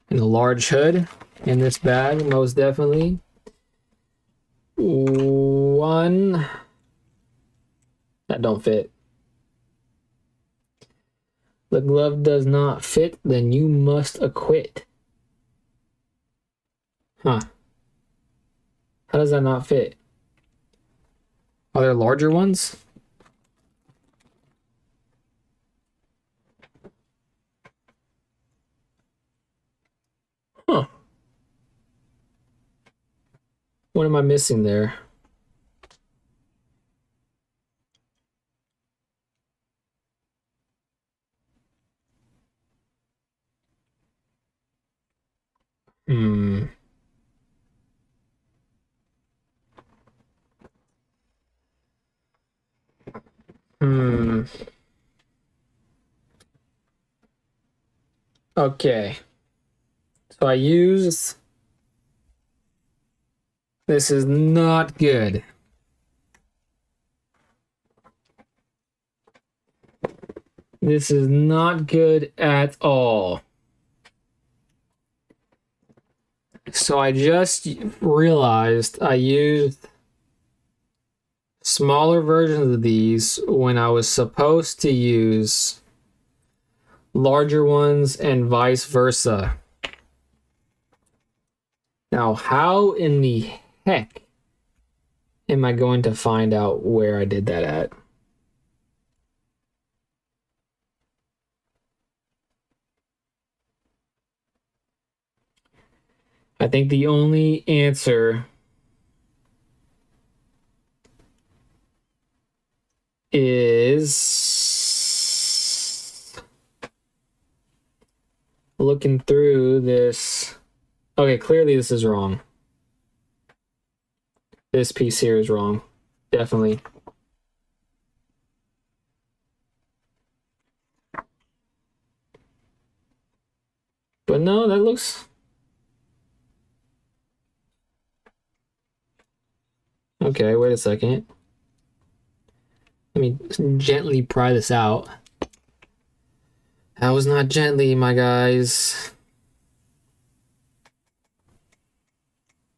and a large hood in this bag, most definitely. 1. That don't fit. The glove does not fit, then you must acquit. Huh. How does that not fit? Are there larger ones? Huh. What am I missing there? Hmm. Okay. So I used... This is not good. This is not good at all. So I just realized I used smaller versions of these when I was supposed to use larger ones and vice versa. Now, how in the heck am I going to find out where I did that at? I think the only answer is looking through this. Okay, clearly this is wrong. This piece here is wrong. Definitely. But no, that looks... Okay, wait a second. Let me gently pry this out. That was not gently, my guys.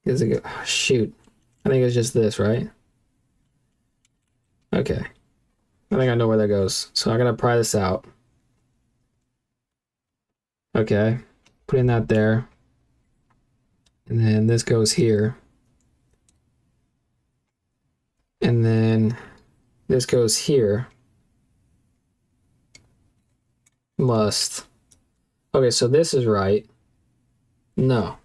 Is it go? Oh, shoot. I think it's just this, right? Okay. I think I know where that goes. So I gotta pry this out. Okay. Putting that there. And then this goes here. And then this goes here. Must. Okay, so this is right. No.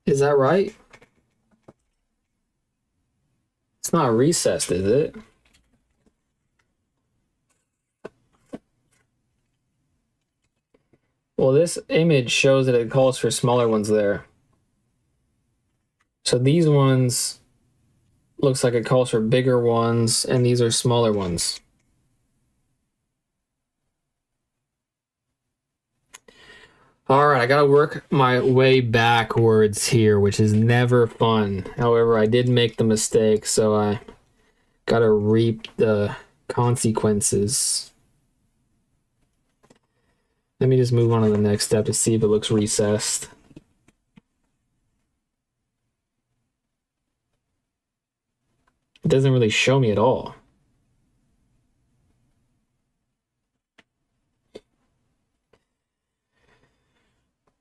Is that right? It's not recessed, is it? Well, this image shows that it calls for smaller ones there. So these ones looks like it calls for bigger ones, and these are smaller ones. All right, I gotta work my way backwards here, which is never fun. However, I did make the mistake, so I Gotta reap the consequences. Let me just move on to the next step to see if it looks recessed. It doesn't really show me at all.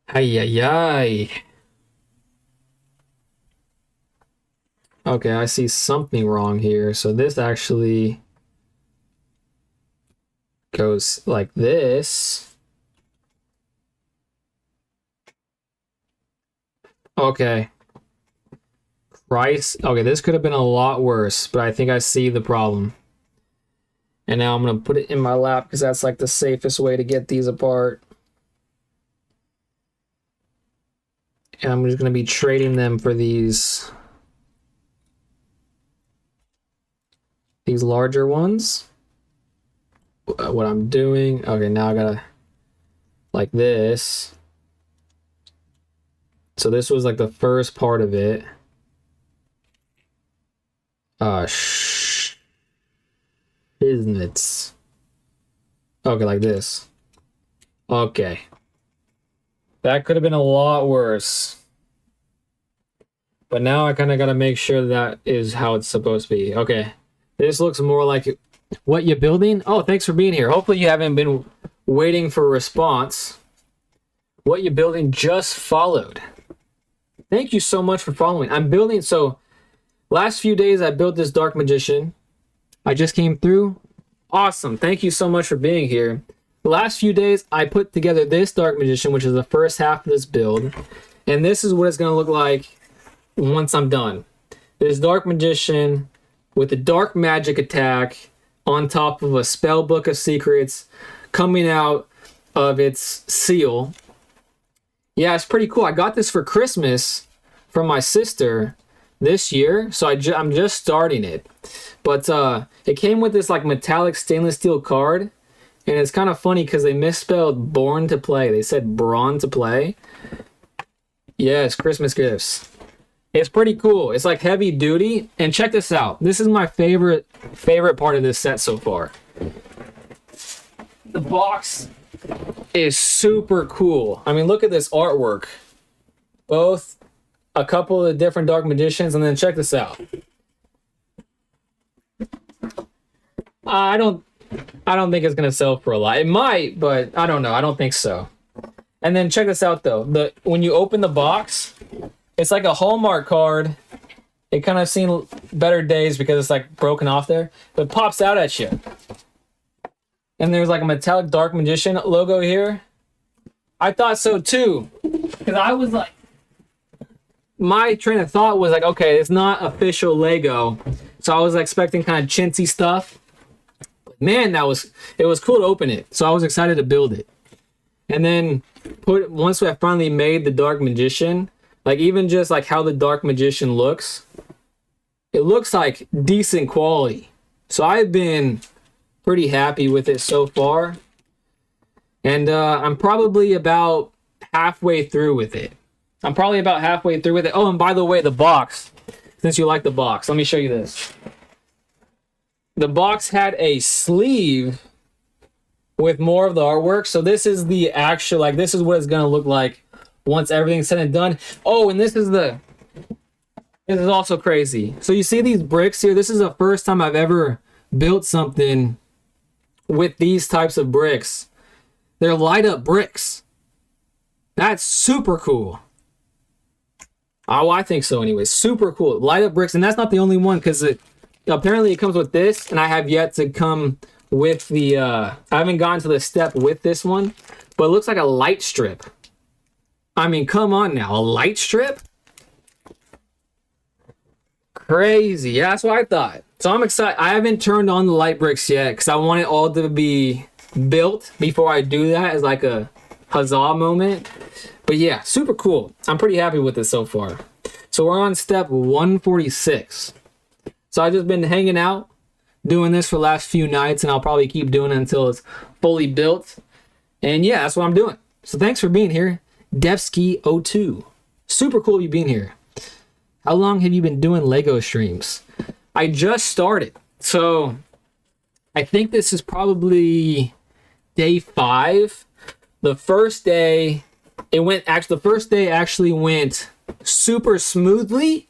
Ay, ay, ay. Okay, I see something wrong here. So this actually goes like this. Okay. Price. Okay, this could have been a lot worse, but I think I see the problem. And now I'm going to put it in my lap because that's like the safest way to get these apart. And I'm just going to be trading them for these larger ones. What I'm doing, okay, now I gotta like this. So this was like the first part of it. Shiznits. Okay, like this. Okay. That could have been a lot worse. But now I kind of got to make sure that is how it's supposed to be. Okay. This looks more like what you're building. Oh, thanks for being here. Hopefully you haven't been waiting for a response. What you're building just followed. Thank you so much for following. I'm building, so last few days I built this Dark Magician. I just came through. Awesome. Thank you so much for being here. The last few days I put together this Dark Magician, which is the first half of this build. And this is what it's going to look like once I'm done. This Dark Magician with a dark magic attack on top of a spell book of secrets coming out of its seal. Yeah, it's pretty cool. I got this for Christmas from my sister this year, so I'm just starting it. But it came with this like metallic stainless steel card, and it's kind of funny because they misspelled born to play. They said brawn to play. Yes, Christmas gifts. It's pretty cool. It's like heavy duty. And check this out. This is my favorite part of this set so far. The box is super cool. I mean, look at this artwork. Both a couple of different Dark Magicians, and then check this out. I don't think it's gonna sell for a lot. It might, but I don't know. I don't think so. And then check this out though. When you open the box, it's like a Hallmark card. It kind of seen better days because it's like broken off there, but it pops out at you. And there's like a metallic Dark Magician logo here. I thought so too, because I was like, my train of thought was like, okay, it's not official Lego, so I was expecting kind of chintzy stuff. Man, it was cool to open it, so I was excited to build it. And then once I finally made the Dark Magician, like even just like how the Dark Magician looks, it looks like decent quality. So I've been pretty happy with it so far. And I'm probably about halfway through with it. Oh, and by the way, the box, since you like the box, let me show you this. The box had a sleeve with more of the artwork. So this is the actual, like, this is what it's going to look like once everything's said and done. Oh, and this is also crazy. So you see these bricks here? This is the first time I've ever built something with these types of bricks. They're light up bricks. That's super cool. Oh, I think so anyway. Super cool. Light up bricks. And that's not the only one, because apparently it comes with this, and I have yet to come with the I haven't gotten to the step with this one, but it looks like a light strip. I mean, come on now, a light strip? Crazy. Yeah, that's what I thought. So I'm excited. I haven't turned on the light bricks yet because I want it all to be built before I do that as like a huzzah moment. But yeah, super cool. I'm pretty happy with it so far. So we're on step 146. So I've just been hanging out, doing this for the last few nights, and I'll probably keep doing it until it's fully built. And yeah, that's what I'm doing. So thanks for being here, Devsky02. Super cool you being here. How long have you been doing Lego streams? I just started. So I think this is probably day 5. The first day, the first day actually went super smoothly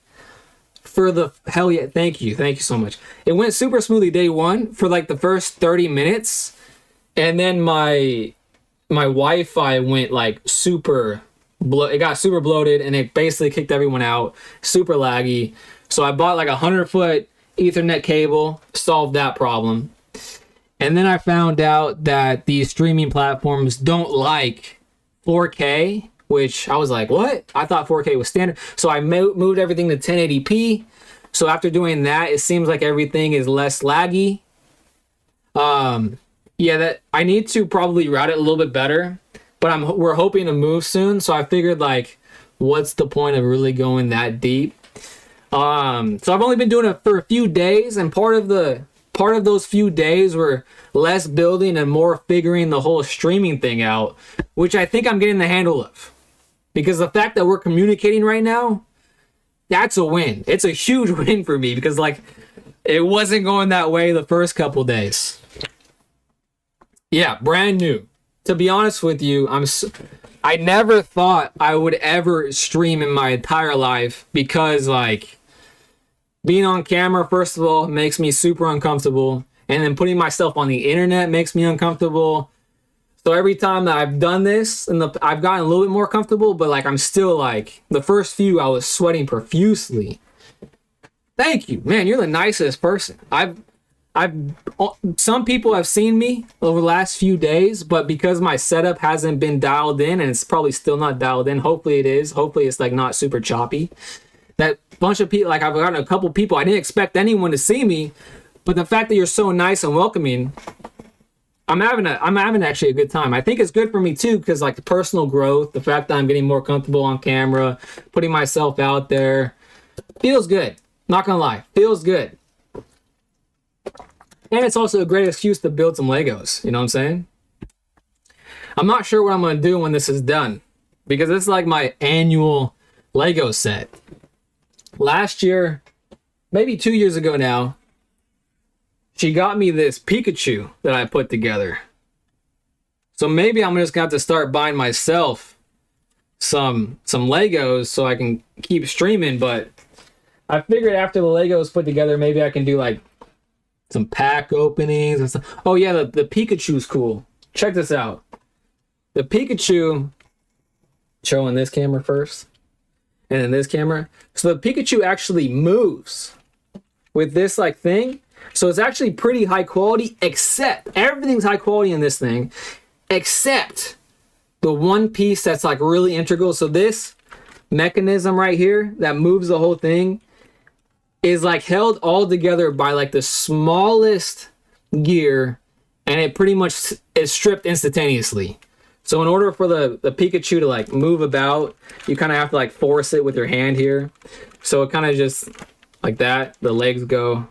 for the, hell yeah, thank you so much. It went super smoothly day 1 for like the first 30 minutes. And then my Wi-Fi went like it got super bloated and it basically kicked everyone out, super laggy. So I bought like a 100-foot Ethernet cable, solved that problem. And then I found out that these streaming platforms don't like 4K, which I was like, what? I thought 4K was standard. So I moved everything to 1080p. So after doing that, it seems like everything is less laggy. Yeah, that I need to probably route it a little bit better, but we're hoping to move soon. So I figured, like, what's the point of really going that deep? So I've only been doing it for a few days, and part of those few days were less building and more figuring the whole streaming thing out, which I think I'm getting the handle of. Because the fact that we're communicating right now, that's a win. It's a huge win for me because, like, it wasn't going that way the first couple days. Yeah, brand new. To be honest with you, I never thought I would ever stream in my entire life because, like, being on camera, first of all, makes me super uncomfortable. And then putting myself on the internet makes me uncomfortable. So every time that I've done this, I've gotten a little bit more comfortable, but like I'm still like, the first few I was sweating profusely. Thank you, man. You're the nicest person. Some people have seen me over the last few days, but because my setup hasn't been dialed in, and it's probably still not dialed in, hopefully it is. Hopefully it's like not super choppy. That bunch of people, like I've gotten a couple people, I didn't expect anyone to see me, but the fact that you're so nice and welcoming, I'm having actually a good time. I think it's good for me too, because like the personal growth, the fact that I'm getting more comfortable on camera, putting myself out there, feels good. Not gonna lie, feels good. And it's also a great excuse to build some Legos. You know what I'm saying? I'm not sure what I'm gonna do when this is done, because it's like my annual Lego set. Last year, maybe 2 years ago now, she got me this Pikachu that I put together. So maybe I'm just gonna have to start buying myself some Legos so I can keep streaming. But I figured after the Legos put together, maybe I can do like some pack openings and stuff. Oh yeah, the Pikachu's cool. Check this out. The Pikachu, showing this camera first, and then this camera. So the Pikachu actually moves with this like thing. So it's actually pretty high quality, except everything's high quality in this thing, except the one piece that's like really integral. So this mechanism right here that moves the whole thing is like held all together by like the smallest gear, and it pretty much is stripped instantaneously. So in order for the Pikachu to like move about, you kind of have to like force it with your hand here. So it kind of just like that, the legs go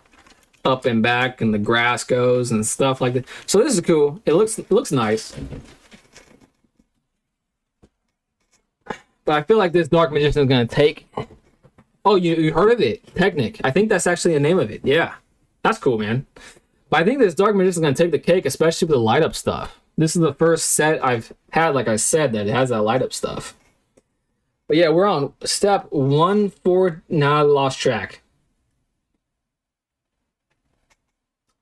up and back and the grass goes and stuff like that. So this is cool. It looks nice. But I feel like this Dark Magician is gonna take. Oh, you heard of it? Technic. I think that's actually the name of it. Yeah, that's cool, man. But I think this Dark Magician is gonna take the cake, especially with the light up stuff. This is the first set I've had, like I said, that it has that light up stuff. But yeah, we're on step 1-4. Now I lost track.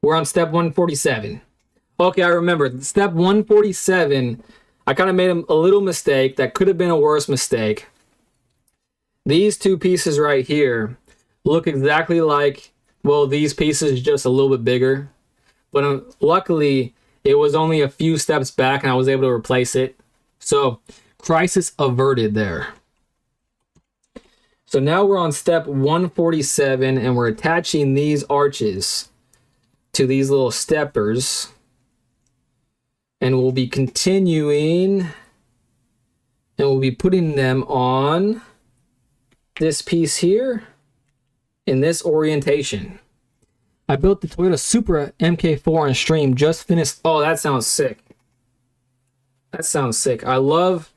We're on step 147. Okay, I remember. Step 147, I kind of made a little mistake that could have been a worse mistake. These two pieces right here look exactly like, well, these pieces just a little bit bigger. But luckily, it was only a few steps back and I was able to replace it. So, crisis averted there. So now we're on step 147 and we're attaching these arches to these little steppers. And we'll be continuing and we'll be putting them on this piece here in this orientation. I built the Toyota Supra MK4 on stream, just finished. Oh, that sounds sick. That sounds sick. I love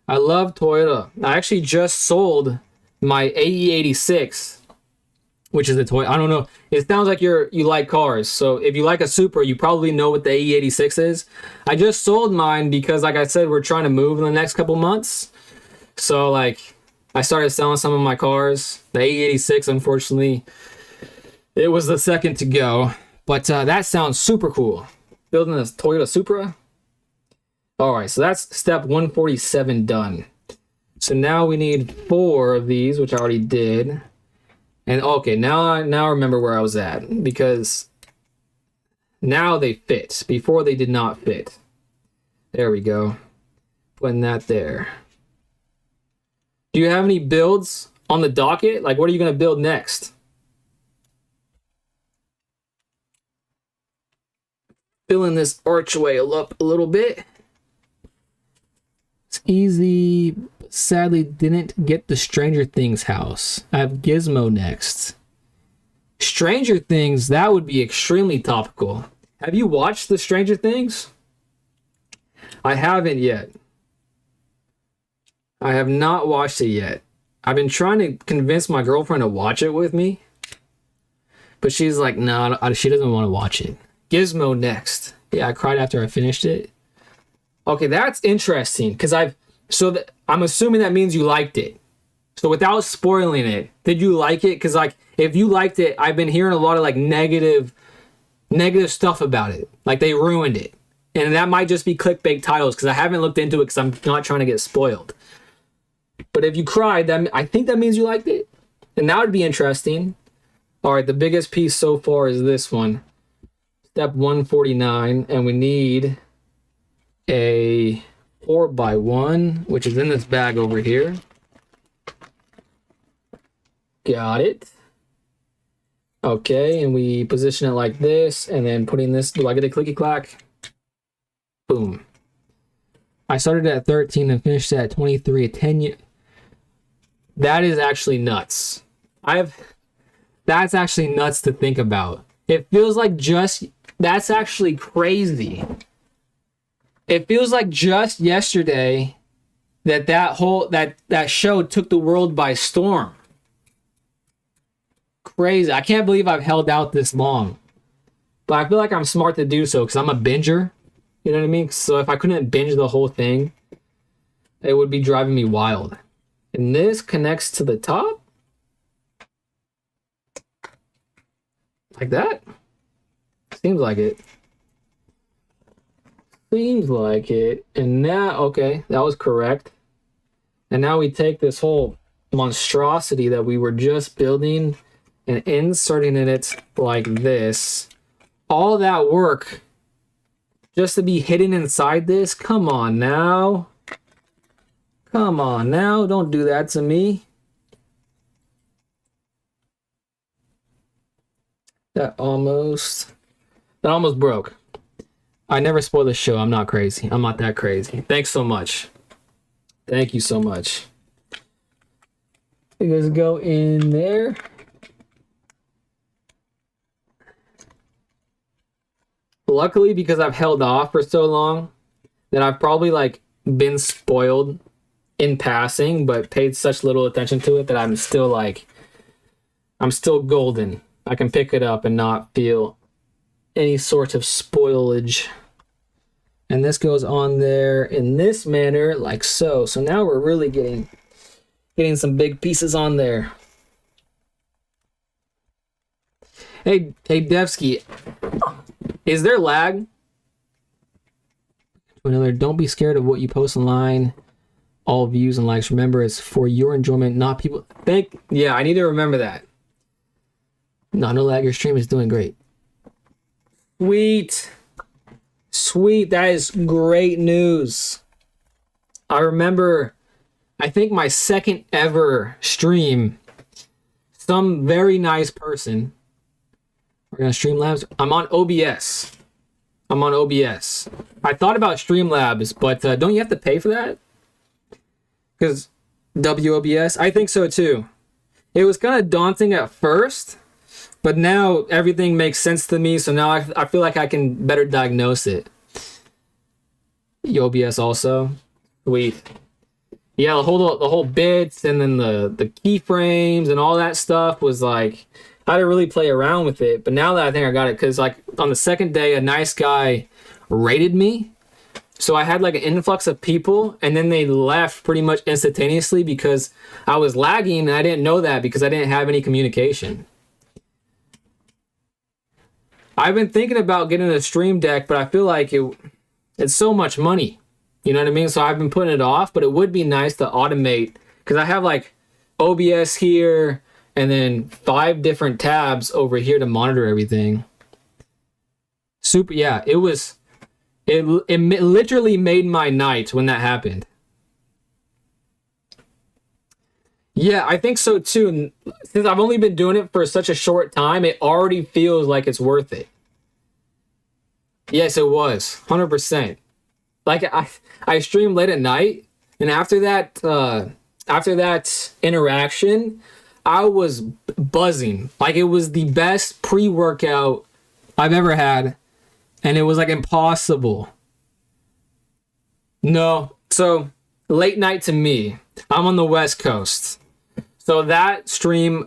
Toyota. I actually just sold my AE86 which is a toy. I don't know. It sounds like you like cars. So if you like a Supra, you probably know what the AE86 is. I just sold mine because, like I said, we're trying to move in the next couple months. So like I started selling some of my cars. The AE86, unfortunately, it was the second to go. But that sounds super cool. Building a Toyota Supra. All right, so that's step 147 done. So now we need 4 of these, which I already did. And okay, now I remember where I was at, because now they fit. Before they did not fit. There we go. Putting that there. Do you have any builds on the docket? Like, what are you going to build next? Filling this archway up a little bit. It's easy. Sadly, didn't get the Stranger Things house. I have Gizmo next. Stranger Things, that would be extremely topical. Have you watched the Stranger Things? I haven't yet. I have not watched it yet. I've been trying to convince my girlfriend to watch it with me, but she's like, no, she doesn't want to watch it. Gizmo next. Yeah, I cried after I finished it. Okay, that's interesting, because I'm assuming that means you liked it. So without spoiling it, did you like it? Because like, if you liked it, I've been hearing a lot of like negative stuff about it. Like they ruined it. And that might just be clickbait titles, because I haven't looked into it because I'm not trying to get spoiled. But if you cried, then I think that means you liked it. And that would be interesting. All right, the biggest piece so far is this one. Step 149, and we need a 4x1, which is in this bag over here. Got it. Okay, and we position it like this, and then putting this, do I get a clicky clack? Boom. I started at 13 and finished at 23, 10 years. That is actually nuts. That's actually nuts to think about. It feels like that's actually crazy. It feels like just yesterday that show took the world by storm. Crazy. I can't believe I've held out this long. But I feel like I'm smart to do so because I'm a binger. You know what I mean? So if I couldn't binge the whole thing, it would be driving me wild. And this connects to the top. Like that? Seems like it. Seems like it. And now, okay, that was correct. And now we take this whole monstrosity that we were just building and inserting in it like this. All that work just to be hidden inside this? Come on now. Come on now. Don't do that to me. That almost broke. I never spoil the show. I'm not crazy. I'm not that crazy. Thanks so much. Thank you so much. You guys go in there. Luckily, because I've held off for so long, that I've probably like been spoiled in passing, but paid such little attention to it that I'm still golden. I can pick it up and not feel any sort of spoilage. And this goes on there in this manner, like so. So now we're really getting some big pieces on there. Hey, Devsky, is there lag? Another, don't be scared of what you post online. All views and likes. Remember, it's for your enjoyment, not people. Yeah, I need to remember that. No lag. Your stream is doing great. Sweet. That is great news. I remember, I think my second ever stream, some very nice person. We're gonna Streamlabs. I'm on OBS. I thought about Streamlabs, but don't you have to pay for that? Because WOBS? I think so too. It was kind of daunting at first, but now everything makes sense to me, so now I feel like I can better diagnose it. OBS also. Sweet. Yeah, the whole bits and then the keyframes and all that stuff was like, I had to really play around with it. But now that I think I got it, because like on the second day, a nice guy raided me. So I had like an influx of people, and then they left pretty much instantaneously because I was lagging, and I didn't know that because I didn't have any communication. I've been thinking about getting a stream deck, but I feel like it's so much money. You know what I mean? So I've been putting it off, but it would be nice to automate because I have like OBS here and then 5 different tabs over here to monitor everything. Super, yeah, it literally made my night when that happened. Yeah, I think so too. And since I've only been doing it for such a short time, it already feels like it's worth it. Yes, it was 100%. Like I streamed late at night, and after that interaction, I was buzzing. Like it was the best pre-workout I've ever had, and it was like impossible. No, so late night to me. I'm on the West Coast. So that stream,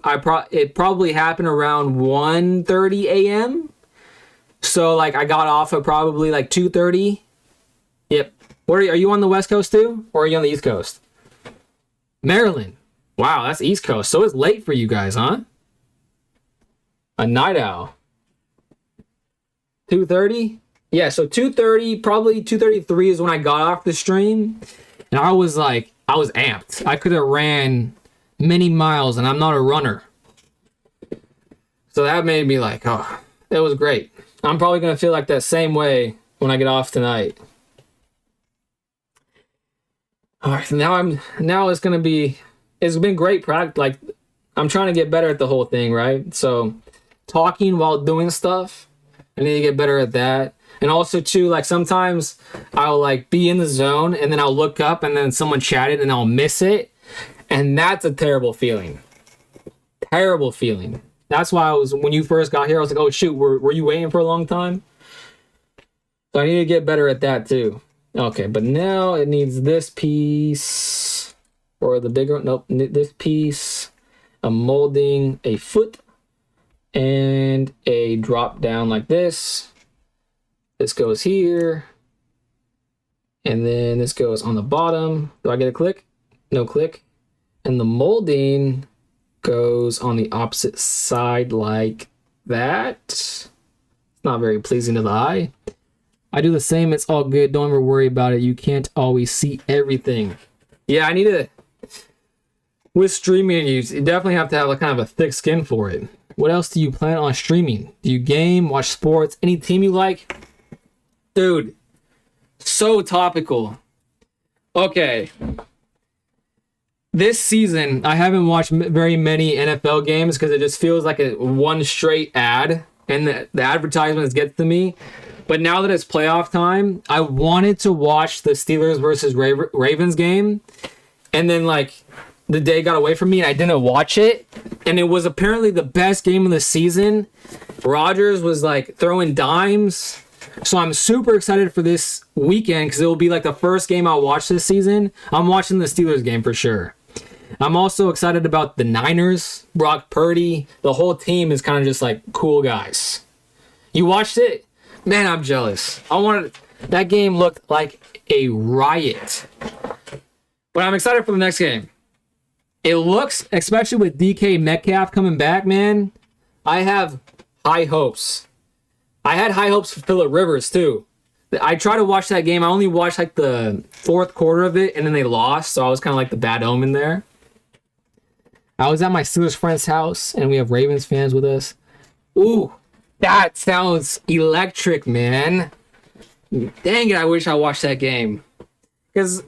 it probably happened around 1:30 a.m. So like I got off at probably like 2:30. Yep. Where are you on the West Coast too, or are you on the East Coast? Maryland. Wow, that's East Coast. So it's late for you guys, huh? A night owl. 2:30. Yeah, so 2:30, probably 2:33 is when I got off the stream, and I was amped. I could have ran many miles, and I'm not a runner. So that made me like, oh, it was great. I'm probably going to feel like that same way when I get off tonight. All right, now it's been great practice. Like, I'm trying to get better at the whole thing, right? So talking while doing stuff, I need to get better at that. And also too, like sometimes I'll like be in the zone and then I'll look up and then someone chatted and I'll miss it. And that's a terrible feeling. Terrible feeling. That's why when you first got here, I was like, oh shoot, were you waiting for a long time? So I need to get better at that too. Okay, but now it needs this piece or the bigger, nope, this piece, a molding, a foot, and a drop down like this. This goes here, and then this goes on the bottom. Do I get a click? No click. And the molding goes on the opposite side like that. It's not very pleasing to the eye. I do the same. It's all good. Don't ever worry about it. You can't always see everything. Yeah, I need to. With streaming, you definitely have to have a kind of a thick skin for it. What else do you plan on streaming? Do you game, watch sports, any team you like? Dude, so topical. Okay. This season, I haven't watched very many NFL games because it just feels like a one straight ad, and the advertisements get to me. But now that it's playoff time, I wanted to watch the Steelers versus Ravens game, and then like the day got away from me and I didn't watch it, and it was apparently the best game of the season. Rodgers was like throwing dimes. So I'm super excited for this weekend because it will be like the first game I'll watch this season. I'm watching the Steelers game for sure. I'm also excited about the Niners, Brock Purdy. The whole team is kind of just like cool guys. You watched it? Man, I'm jealous. That game looked like a riot. But I'm excited for the next game. It looks, especially with DK Metcalf coming back, man, I have high hopes. I had high hopes for Phillip Rivers, too. I tried to watch that game. I only watched like the fourth quarter of it, and then they lost, so I was kind of like the bad omen there. I was at my Steelers friend's house, and we have Ravens fans with us. Ooh, that sounds electric, man. Dang it, I wish I watched that game. Because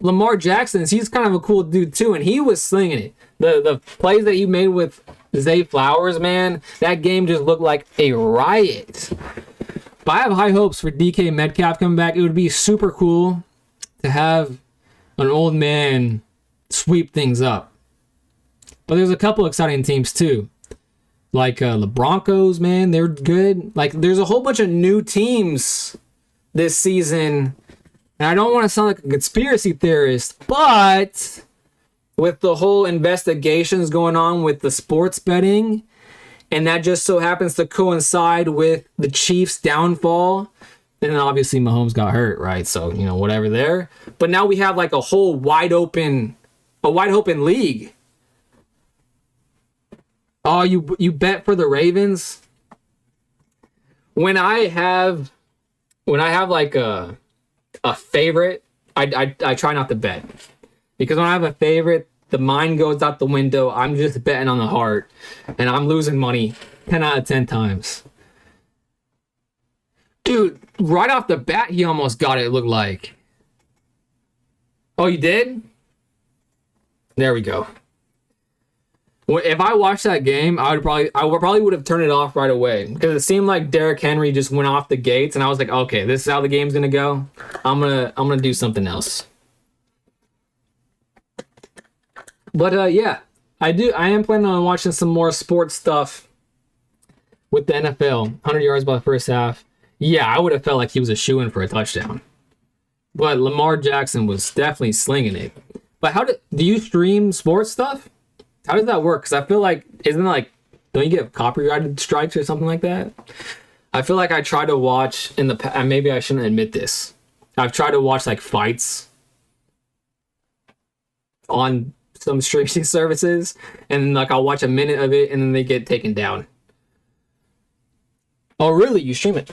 Lamar Jackson, he's kind of a cool dude, too, and he was slinging it. The plays that he made with Zay Flowers, man, that game just looked like a riot. But I have high hopes for DK Metcalf coming back. It would be super cool to have an old man sweep things up. But there's a couple exciting teams too. Like the Broncos, man, they're good. Like there's a whole bunch of new teams this season. And I don't want to sound like a conspiracy theorist, but with the whole investigations going on with the sports betting and that just so happens to coincide with the Chiefs' downfall. And then obviously Mahomes got hurt, right? So, you know, whatever there. But now we have like a whole wide open league. Oh, you bet for the Ravens? When I have like a favorite, I try not to bet. Because when I have a favorite, the mind goes out the window. I'm just betting on the heart. And I'm losing money 10 out of 10 times. Dude, right off the bat, he almost got it, looked like. Oh, you did? There we go. Well, if I watched that game, I probably would have turned it off right away. Because it seemed like Derrick Henry just went off the gates, and I was like, okay, this is how the game's gonna go. I'm gonna do something else. But yeah, I am planning on watching some more sports stuff with the NFL. 100 yards by the first half. Yeah, I would have felt like he was a shoo-in for a touchdown. But Lamar Jackson was definitely slinging it. But do you stream sports stuff? How does that work? Because I feel like, don't you get copyrighted strikes or something like that? I feel like I try to watch and maybe I shouldn't admit this. I've tried to watch like fights on some streaming services, and like I'll watch a minute of it and then they get taken down. Oh, really? You stream it?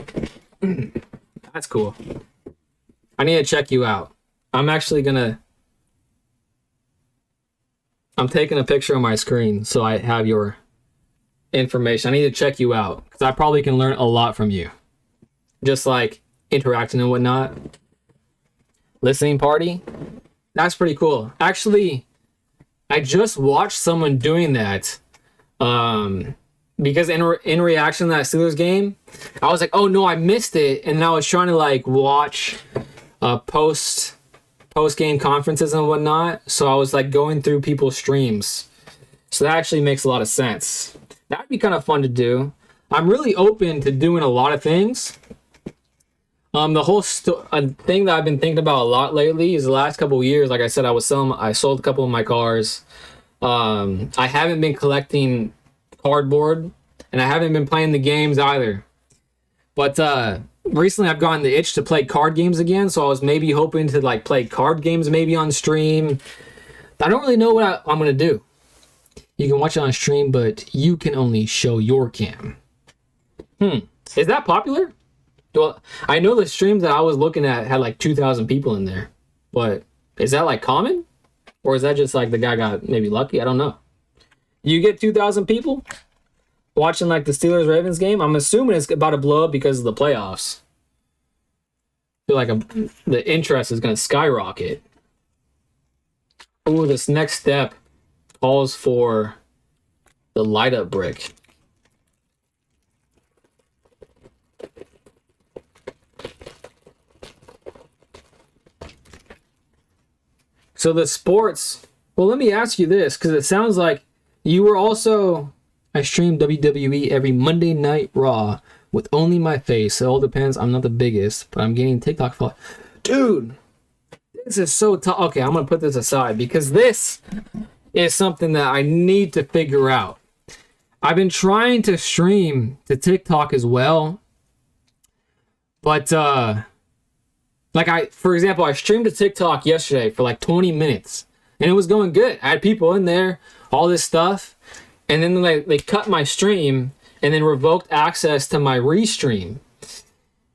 That's cool. I need to check you out. I'm taking a picture on my screen so I have your information. I need to check you out because I probably can learn a lot from you. Just like interacting and whatnot. Listening party. That's pretty cool. Actually, I just watched someone doing that. Because in reaction to that Steelers game, I was like, oh no, I missed it. And then I was trying to like watch post game conferences and whatnot. So I was like going through people's streams. So that actually makes a lot of sense. That'd be kind of fun to do. I'm really open to doing a lot of things. The whole thing that I've been thinking about a lot lately is the last couple of years. Like I said, I sold a couple of my cars. I haven't been collecting cardboard, and I haven't been playing the games either. But recently I've gotten the itch to play card games again, so I was maybe hoping to like play card games maybe on stream. I don't really know what I'm gonna do. You can watch it on stream, but you can only show your cam. Is that popular? Well, I know the streams that I was looking at had like 2,000 people in there, but is that like common? Or is that just like the guy got maybe lucky? I don't know. You get 2,000 people watching like the Steelers-Ravens game? I'm assuming it's about to blow up because of the playoffs. I feel like the interest is going to skyrocket. Ooh, this next step calls for the light-up brick. So the sports... Well, let me ask you this, because it sounds like you were also... I stream WWE every Monday Night Raw with only my face. It all depends. I'm not the biggest, but I'm getting TikTok follow. Dude, this is so tough. Okay, I'm going to put this aside because this is something that I need to figure out. I've been trying to stream to TikTok as well. But, for example, I streamed to TikTok yesterday for like 20 minutes. And it was going good. I had people in there, all this stuff. And then they cut my stream and then revoked access to my restream.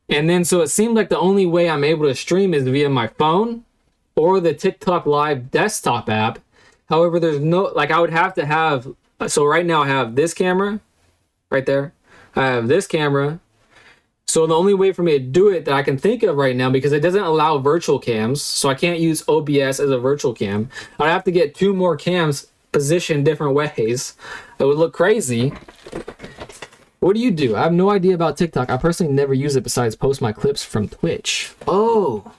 And then so it seemed like the only way I'm able to stream is via my phone or the TikTok Live desktop app. However, there's no, like I would have to have, so right now I have this camera right there. I have this camera. So the only way for me to do it that I can think of right now, because it doesn't allow virtual cams, so I can't use OBS as a virtual cam. I'd have to get 2 more cams positioned different ways. It would look crazy. What do you do? I have no idea about TikTok. I personally never use it besides post my clips from Twitch. Oh.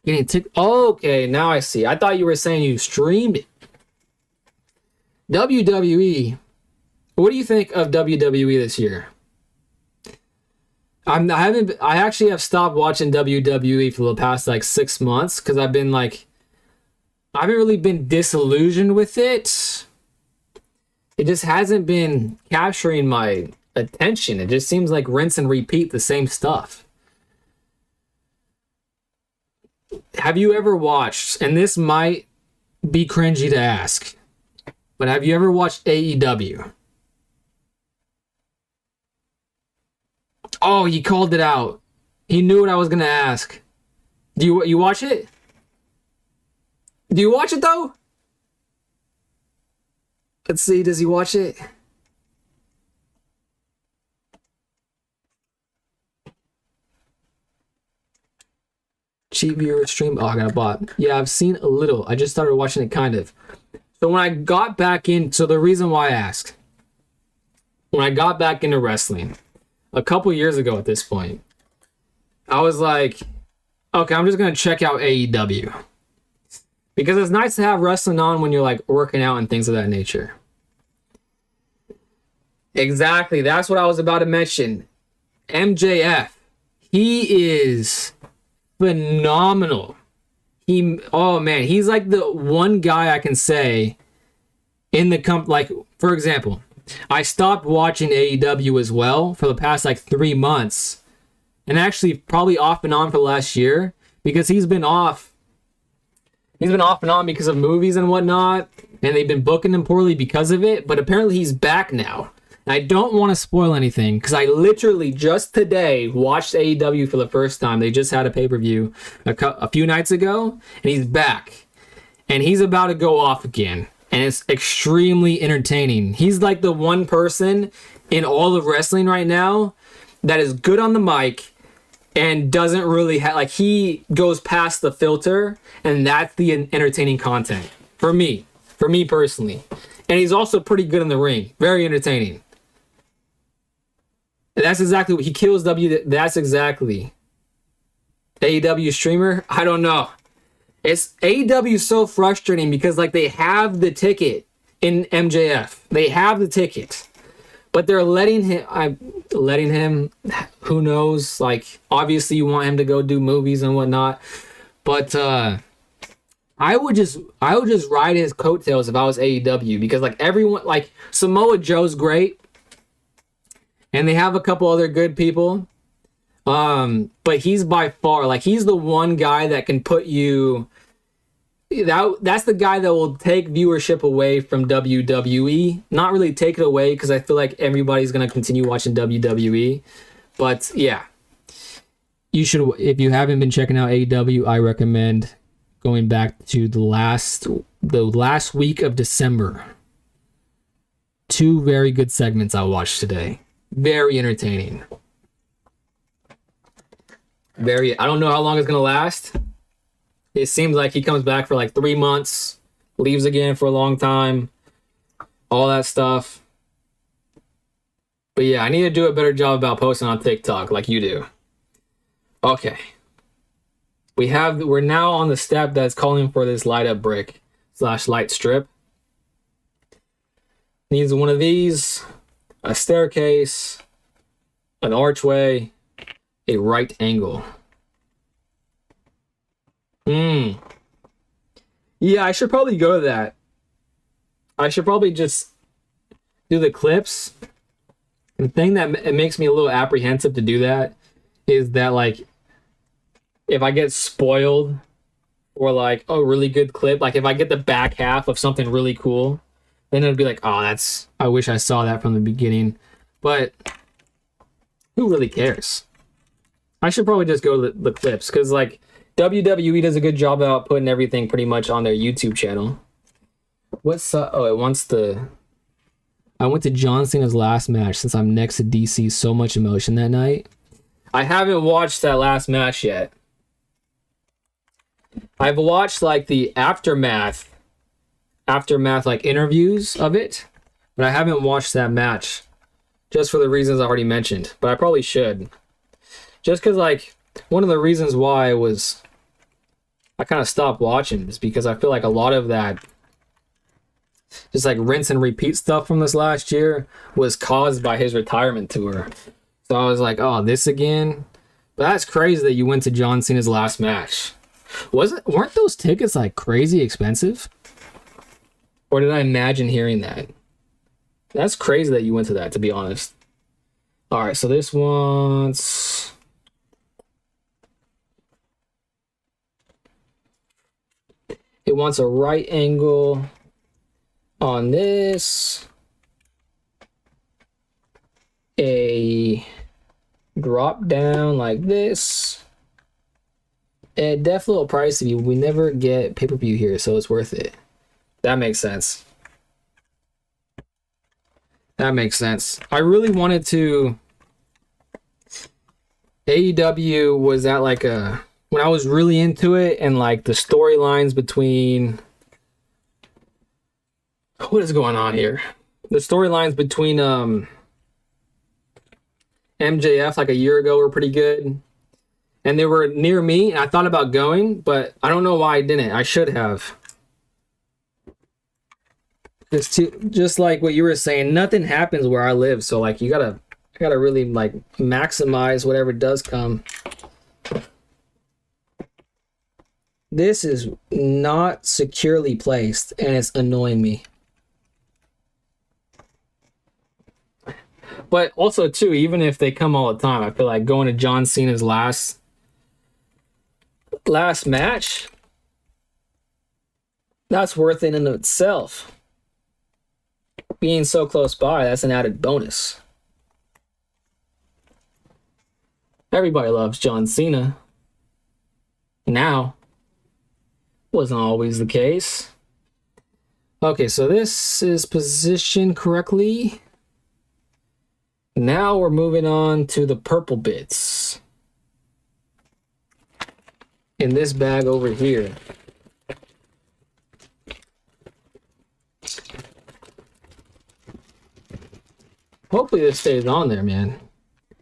Okay, now I see. I thought you were saying you streamed it. WWE. What do you think of WWE this year? I actually have stopped watching WWE for the past like 6 months because I haven't really been disillusioned with it. it just hasn't been capturing my attention. It just seems like rinse and repeat the same stuff. Have you ever watched, and this might be cringy to ask, but have you ever watched AEW? Oh, he called it out. He knew what I was going to ask. Do you watch it? Do you watch it though? Let's see, does he watch it? Cheap viewer stream. Oh, I got a bot. Yeah, I've seen a little. I just started watching it kind of. So when I got back in, so the reason why I asked, when I got back into wrestling a couple years ago at this point, I was like, okay, I'm just going to check out AEW. Because it's nice to have wrestling on when you're like working out and things of that nature. Exactly. That's what I was about to mention. MJF. He is phenomenal. Oh man, he's like the one guy I can say in the like, for example, I stopped watching AEW as well for the past like 3 months, and actually probably off and on for the last year, because he's been off and on because of movies and whatnot, and they've been booking him poorly because of it, but apparently he's back now. I don't want to spoil anything because I literally just today watched AEW for the first time. They just had a pay-per-view a few nights ago, and he's back. And he's about to go off again. And it's extremely entertaining. He's like the one person in all of wrestling right now that is good on the mic and doesn't really have, like, he goes past the filter, and that's the entertaining content for me personally. And he's also pretty good in the ring. Very entertaining. That's exactly what he kills. That's exactly AEW streamer. I don't know. It's AEW is so frustrating because like they have the ticket in MJF. They have the ticket, but they're letting him. Who knows? Like obviously you want him to go do movies and whatnot, but I would just ride his coattails if I was AEW, because like everyone, like Samoa Joe's great. And they have a couple other good people. But he's by far, like, he's the one guy that can put you... That's the guy that will take viewership away from WWE. Not really take it away, because I feel like everybody's going to continue watching WWE. But, yeah. You should, if you haven't been checking out AEW, I recommend going back to the last week of December. 2 very good segments I watched today. Very entertaining. I don't know how long it's gonna last. It seems like he comes back for like 3 months, leaves again for a long time, all that stuff. But yeah, I need to do a better job about posting on TikTok like you do. Okay. We're now on the step that's calling for this light up brick / light strip. Needs one of these. A staircase, an archway, a right angle. Yeah, I should probably go to that. I should probably just do the clips. The thing that it makes me a little apprehensive to do that is that, like, if I get spoiled or like a really good clip, like if I get the back half of something really cool, then it'd be like, oh, I wish I saw that from the beginning. But who really cares? I should probably just go to the clips, because like WWE does a good job about putting everything pretty much on their YouTube channel. I went to John Cena's last match since I'm next to DC. So much emotion that night. I haven't watched that last match yet. I've watched like the aftermath like interviews of it, but I haven't watched that match just for the reasons I already mentioned, but I probably should. Just because like one of the reasons why I kind of stopped watching is because I feel like a lot of that just like rinse and repeat stuff from this last year was caused by his retirement tour. So I was like, oh, this again? But that's crazy that you went to John Cena's last match. Weren't those tickets like crazy expensive? Or did I imagine hearing that? That's crazy that you went to that, to be honest. All right, so this one's... It wants a right angle on this. A drop down like this. And definitely a little pricey. We never get pay-per-view here, so it's worth it. That makes sense. That makes sense. I really wanted to... AEW was at like a... When I was really into it and like the storylines between... What is going on here? The storylines between MJF like a year ago were pretty good. And they were near me, and I thought about going, but I don't know why I didn't. I should have. It's just like what you were saying, nothing happens where I live, so like I gotta really like maximize whatever does come. This is not securely placed, and it's annoying me. But also too, even if they come all the time, I feel like going to John Cena's last match, that's worth it in itself. Being so close by, that's an added bonus. Everybody loves John Cena. Now, wasn't always the case. Okay, so this is positioned correctly. Now we're moving on to the purple bits. In this bag over here. Hopefully this stays on there, man. I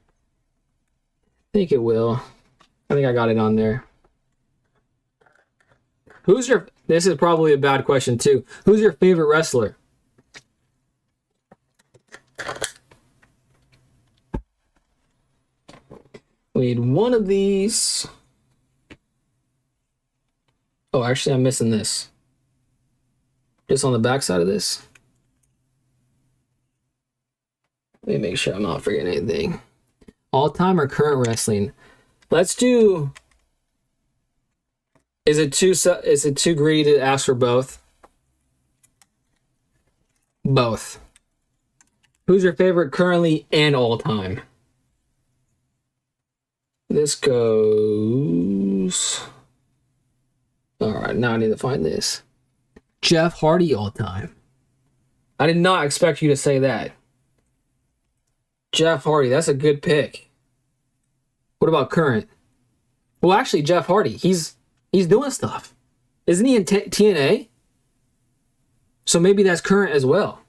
think it will. I think I got it on there. This is probably a bad question too. Who's your favorite wrestler? We need one of these. Oh, actually, I'm missing this. Just on the back side of this. Let me make sure I'm not forgetting anything. All-time or current wrestling? Let's do... Is it too greedy to ask for both? Both. Who's your favorite currently and all-time? This goes... Alright, now I need to find this. Jeff Hardy all-time. I did not expect you to say that. Jeff Hardy, that's a good pick. What about current? Well, actually, Jeff Hardy, he's doing stuff. Isn't he in TNA? So maybe that's current as well.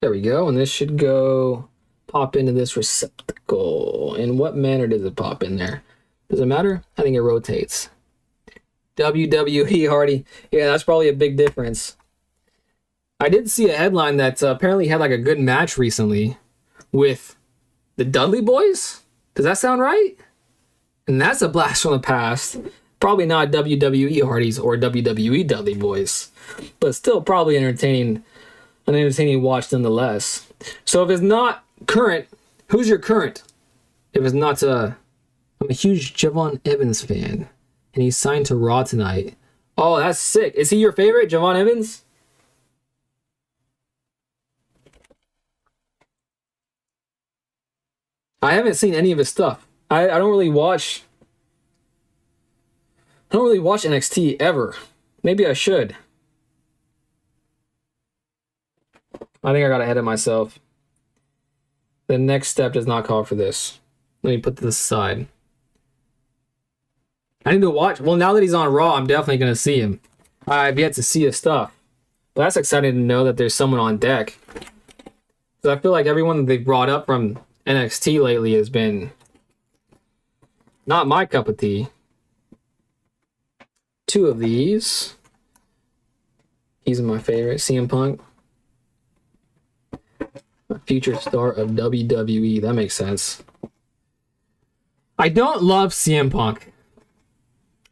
There we go, and this should go pop into this receptacle. In what manner does it pop in there? Does it matter? I think it rotates. WWE Hardy. Yeah, that's probably a big difference. I did see a headline that apparently had like a good match recently with the Dudley Boys. Does that sound right? And that's a blast from the past. Probably not WWE Hardys or WWE Dudley Boys, but still probably an entertaining watch nonetheless. So if it's not current, who's your current? If it's not, I'm a huge Javon Evans fan, and he's signed to Raw tonight. Oh, that's sick. Is he your favorite, Javon Evans? I haven't seen any of his stuff. I don't really watch NXT ever. Maybe I should. I think I got ahead of myself. The next step does not call for this. Let me put this aside. I need to watch. Well, now that he's on Raw, I'm definitely going to see him. I've yet to see his stuff. But that's exciting to know that there's someone on deck. So I feel like everyone that they've brought up from NXT lately has been not my cup of tea. Two of these. He's my favorite. CM Punk. A future star of WWE. That makes sense. I don't love CM Punk,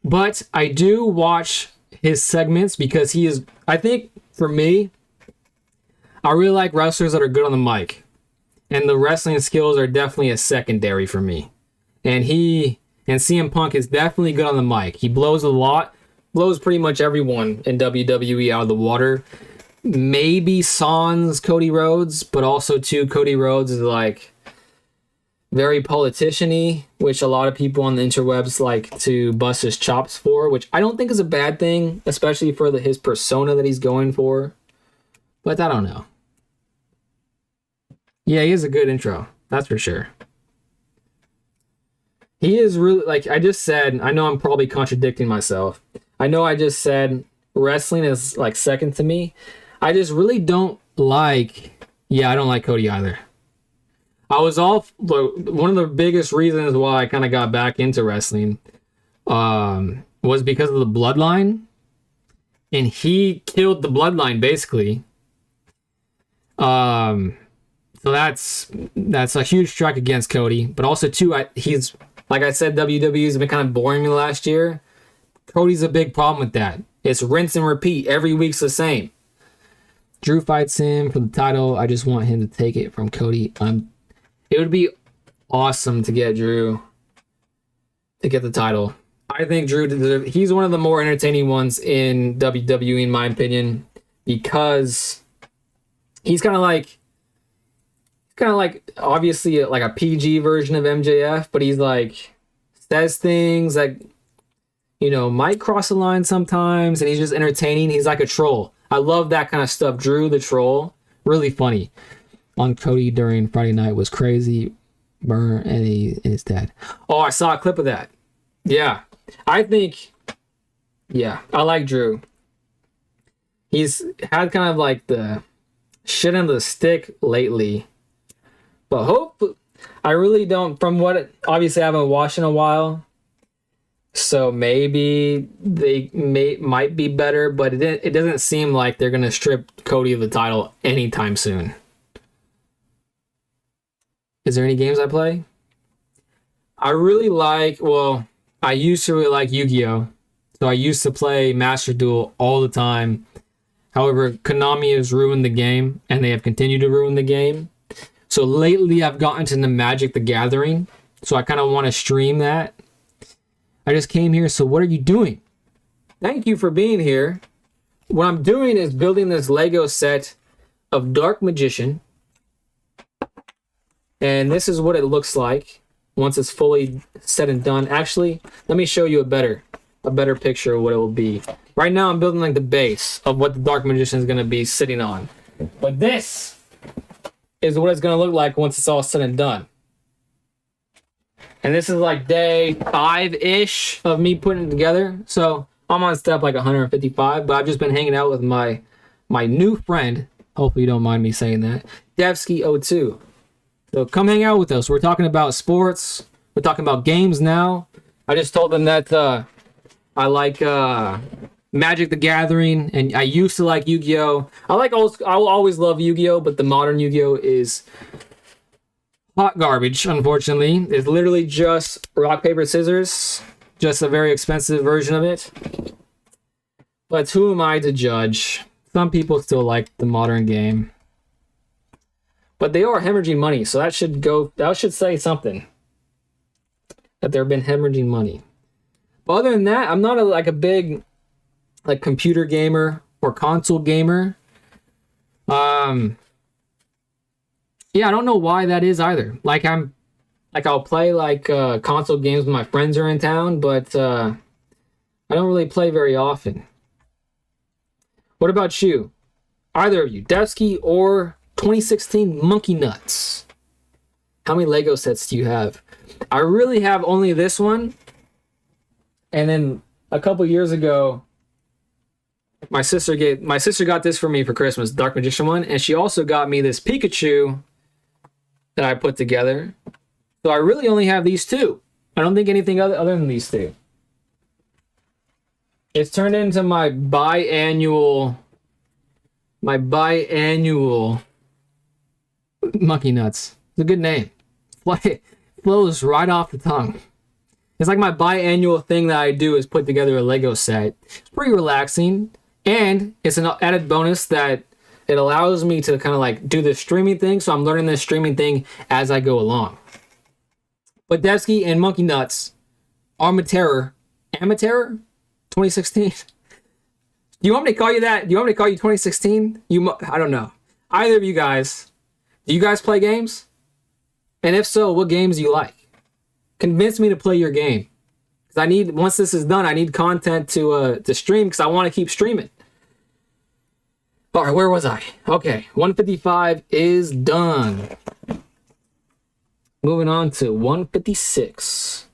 but I do watch his segments because he is, I think for me, I really like wrestlers that are good on the mic. And the wrestling skills are definitely a secondary for me. And CM Punk is definitely good on the mic. He blows a lot, blows pretty much everyone in WWE out of the water. Maybe sans Cody Rhodes, but also too, Cody Rhodes is like very politician-y, which a lot of people on the interwebs like to bust his chops for, which I don't think is a bad thing, especially for his persona that he's going for. But I don't know. Yeah, he has a good intro. That's for sure. He is really, like I just said, I know I'm probably contradicting myself. I know I just said wrestling is like second to me. I just really don't like, I don't like Cody either. One of the biggest reasons why I kind of got back into wrestling was because of the bloodline. And he killed the bloodline, basically. So that's a huge strike against Cody. But also, too, he's, like I said, WWE's been kind of boring me last year. Cody's a big problem with that. It's rinse and repeat. Every week's the same. Drew fights him for the title. I just want him to take it from Cody. It would be awesome to get Drew to get the title. I think he's one of the more entertaining ones in WWE, in my opinion, because he's kind of like obviously like a PG version of MJF, but he's like says things that, might cross the line sometimes, and he's just entertaining. He's like a troll. I love that kind of stuff. Drew the troll, really funny. On Cody during Friday night was crazy. Burn and his dad. Oh, I saw a clip of that. Yeah. I like Drew. He's had kind of like the shit on the stick lately. But I really don't, obviously I haven't watched in a while. So maybe they might be better, but it doesn't seem like they're going to strip Cody of the title anytime soon. Is there any games I play? I used to really like Yu-Gi-Oh! So I used to play Master Duel all the time. However, Konami has ruined the game, and they have continued to ruin the game. So lately I've gotten into Magic the Gathering. So I kind of want to stream that. I just came here, so what are you doing? Thank you for being here. What I'm doing is building this Lego set of Dark Magician. And this is what it looks like once it's fully said and done. Actually, let me show you a better picture of what it will be. Right now, I'm building like the base of what the Dark Magician is going to be sitting on. But this is what it's going to look like once it's all said and done. And this is like day 5-ish of me putting it together. So I'm on step like 155, but I've just been hanging out with my new friend. Hopefully you don't mind me saying that. Devsky02. So come hang out with us. We're talking about sports. We're talking about games now. I just told them that I like Magic the Gathering, and I used to like Yu-Gi-Oh! I will always love Yu-Gi-Oh! But the modern Yu-Gi-Oh! Is hot garbage, unfortunately. It's literally just rock, paper, scissors. Just a very expensive version of it. But who am I to judge? Some people still like the modern game. But they are hemorrhaging money, so that should say something. That they've been hemorrhaging money. But other than that, I'm not a big computer gamer or console gamer. Yeah, I don't know why that is either. I'll play console games when my friends are in town, but I don't really play very often. What about you? Either of you, Devsky or 2016 Monkey Nuts. How many Lego sets do you have? I really have only this one. And then a couple years ago, my sister got this for me for Christmas, Dark Magician one, and she also got me this Pikachu that I put together. So I really only have these two. I don't think anything other than these two. It's turned into my biannual Monkey Nuts. It's a good name. Flows right off the tongue. It's like my biannual thing that I do is put together a Lego set. It's pretty relaxing, and it's an added bonus that it allows me to kind of like do the streaming thing. So I'm learning this streaming thing as I go along. But Devsky and Monkey Nuts, Amateur 2016. Do you want me to call you that? Do you want me to call you 2016? I don't know. Either of you guys, do you guys play games? And if so, what games do you like? Convince me to play your game. Because I need, once this is done, I need content to stream because I want to keep streaming. All right, where was I? Okay, 155 is done. Moving on to 156.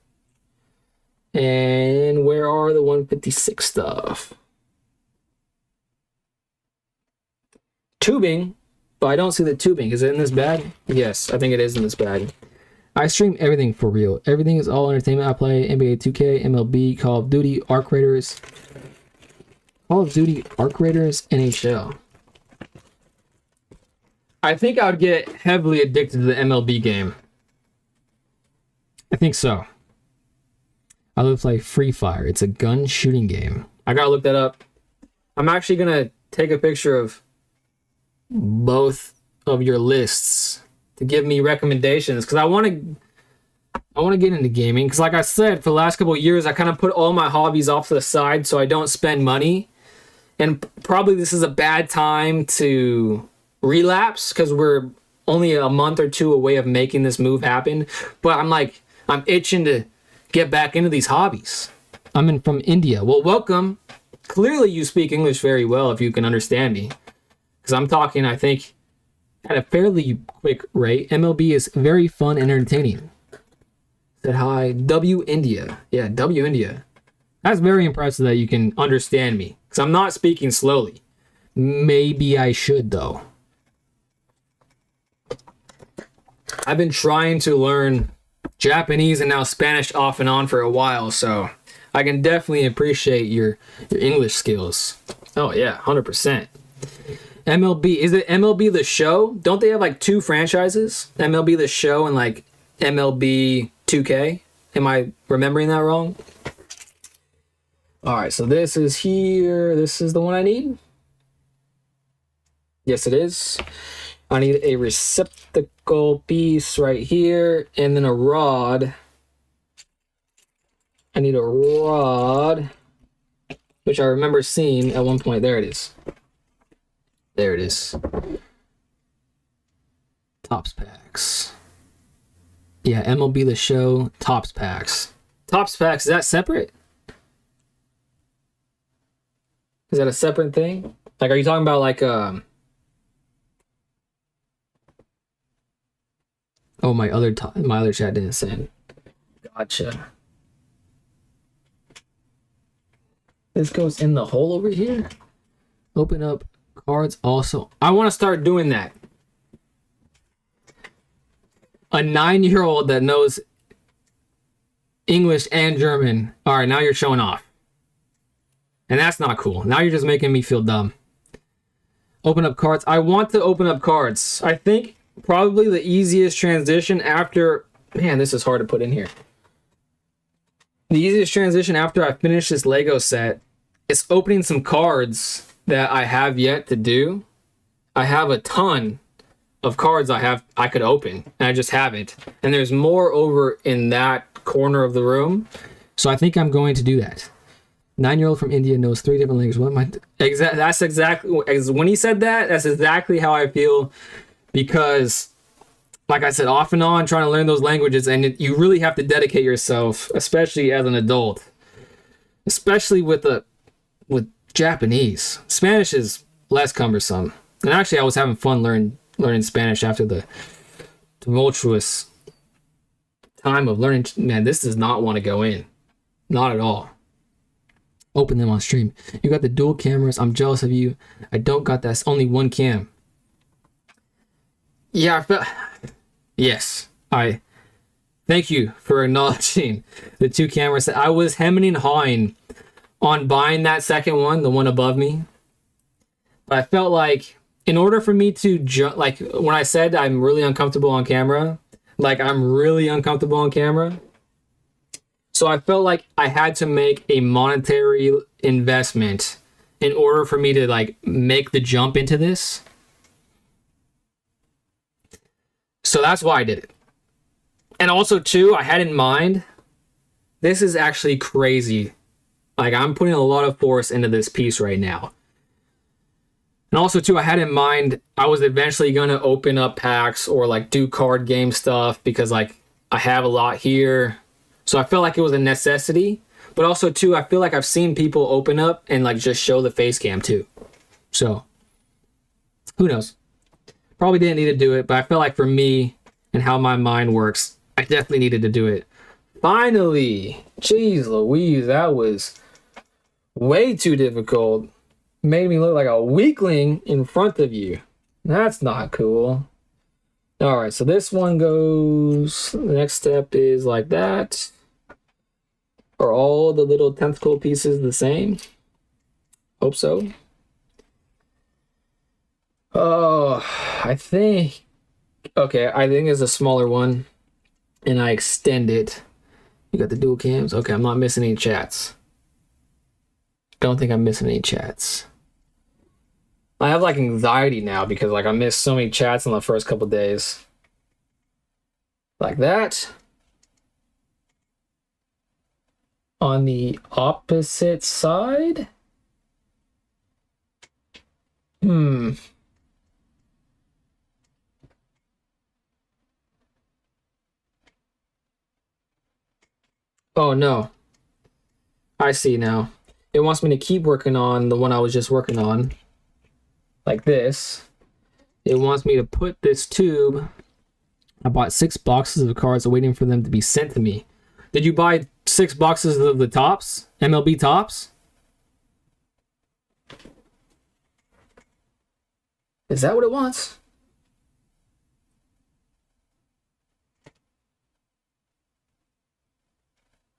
And where are the 156 stuff? Tubing, but I don't see the tubing. Is it in this bag? Yes, I think it is in this bag. I stream everything for real. Everything is all entertainment. I play NBA 2K, MLB, Call of Duty, Arc Raiders. Call of Duty, Arc Raiders, NHL. I think I would get heavily addicted to the MLB game. I think so. I love to play Free Fire. It's a gun shooting game. I gotta look that up. I'm actually gonna take a picture of both of your lists to give me recommendations because I want to get into gaming because like I said for the last couple of years I kind of put all my hobbies off to the side so I don't spend money, and probably this is a bad time to relapse because we're only a month or two away of making this move happen. But I'm itching to get back into these hobbies. I'm from India. Well, welcome. Clearly you speak English very well if you can understand me because I'm talking, I think, at a fairly quick rate. MLB is very fun and entertaining. Said hi. W India. Yeah, W India. That's very impressive that you can understand me. Because I'm not speaking slowly. Maybe I should, though. I've been trying to learn Japanese and now Spanish off and on for a while, so I can definitely appreciate your English skills. Oh, yeah, 100%. MLB, is it MLB The Show? Don't they have like two franchises? MLB The Show and like MLB 2K? Am I remembering that wrong? All right, so this is here. This is the one I need. Yes, it is. I need a receptacle piece right here and then a rod. I need a rod, which I remember seeing at one point. There it is. There it is. Tops packs. Yeah, MLB The Show, Tops packs. Tops packs, is that separate? Is that a separate thing? Like, are you talking about like, oh, my other chat didn't send. Gotcha. This goes in the hole over here. Open up cards also. I want to start doing that. A 9-year-old that knows English and German. All right, now you're showing off. And that's not cool. Now you're just making me feel dumb. Open up cards. I want to open up cards. I think probably the easiest transition after... Man, this is hard to put in here. The easiest transition after I finish this Lego set is opening some cards that I have yet to do. I have a ton of cards I could open, and I just haven't. And there's more over in that corner of the room. So I think I'm going to do that. 9-year-old from India knows 3 different languages. What am I... That's exactly... When he said that, that's exactly how I feel. Because, like I said, off and on, trying to learn those languages, and you really have to dedicate yourself, especially as an adult. Especially with Japanese. Spanish is less cumbersome. And actually, I was having fun learning Spanish after the tumultuous time of learning. Man, this does not want to go in. Not at all. Open them on stream. You got the dual cameras. I'm jealous of you. I don't got that. It's only one cam. Yeah, I felt... Yes. I thank you for acknowledging the 2 cameras. I was hemming and hawing on buying that second one, the one above me. But I felt like in order for me to like when I said I'm really uncomfortable on camera, like I'm really uncomfortable on camera. So I felt like I had to make a monetary investment in order for me to like make the jump into this. So that's why I did it. And also too, I had in mind, this is actually crazy. Like I'm putting a lot of force into this piece right now. And also too, I had in mind I was eventually going to open up packs or like do card game stuff because like I have a lot here. So I felt like it was a necessity. But also too, I feel like I've seen people open up and like just show the face cam too. So who knows? Probably didn't need to do it, but I feel like for me and how my mind works, I definitely needed to do it. Finally! Jeez Louise, that was way too difficult. Made me look like a weakling in front of you. That's not cool. Alright, so this one goes... The next step is like that. Are all the little tentacle pieces the same? Hope so. Oh, I think... Okay, I think it's a smaller one. And I extend it. You got the dual cams? Okay, I'm not missing any chats. Don't think I'm missing any chats. I have like anxiety now because like I missed so many chats in the first couple days. Like that. On the opposite side? Oh no. I see now. It wants me to keep working on the one I was just working on. Like this. It wants me to put this tube. I bought 6 boxes of cards waiting for them to be sent to me. Did you buy 6 boxes of the tops? MLB tops? Is that what it wants?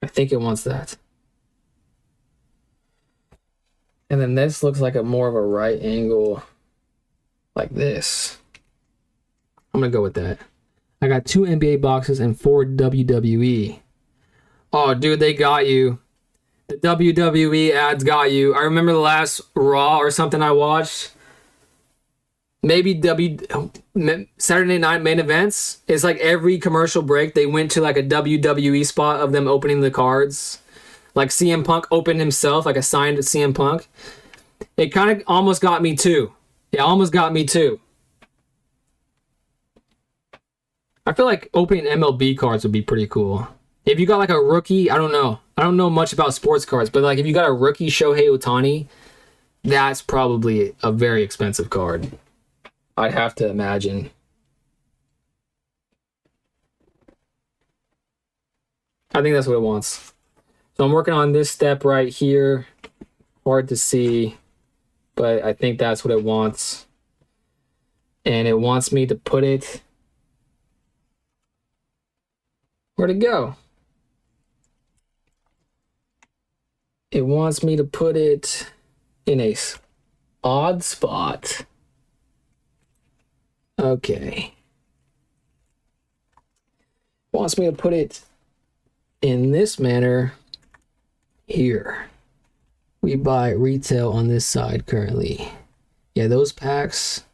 I think it wants that. And then this looks like a more of a right angle. Like this. I'm gonna go with that. I got 2 NBA boxes and 4 WWE. Oh, dude, they got you. The WWE ads got you. I remember the last Raw or something I watched. Maybe Saturday Night Main Events. It's like every commercial break, they went to like a WWE spot of them opening the cards. Like CM Punk opened himself, like a signed CM Punk. It kind of almost got me too. It almost got me too. I feel like opening MLB cards would be pretty cool. If you got like a rookie, I don't know. I don't know much about sports cards, but like if you got a rookie Shohei Ohtani, that's probably a very expensive card. I'd have to imagine. I think that's what it wants. So I'm working on this step right here. Hard to see, but I think that's what it wants. And it wants me to put it... Where'd it go? It wants me to put it in a odd spot. Okay. It wants me to put it in this manner here. We buy retail on this side currently. Yeah, those packs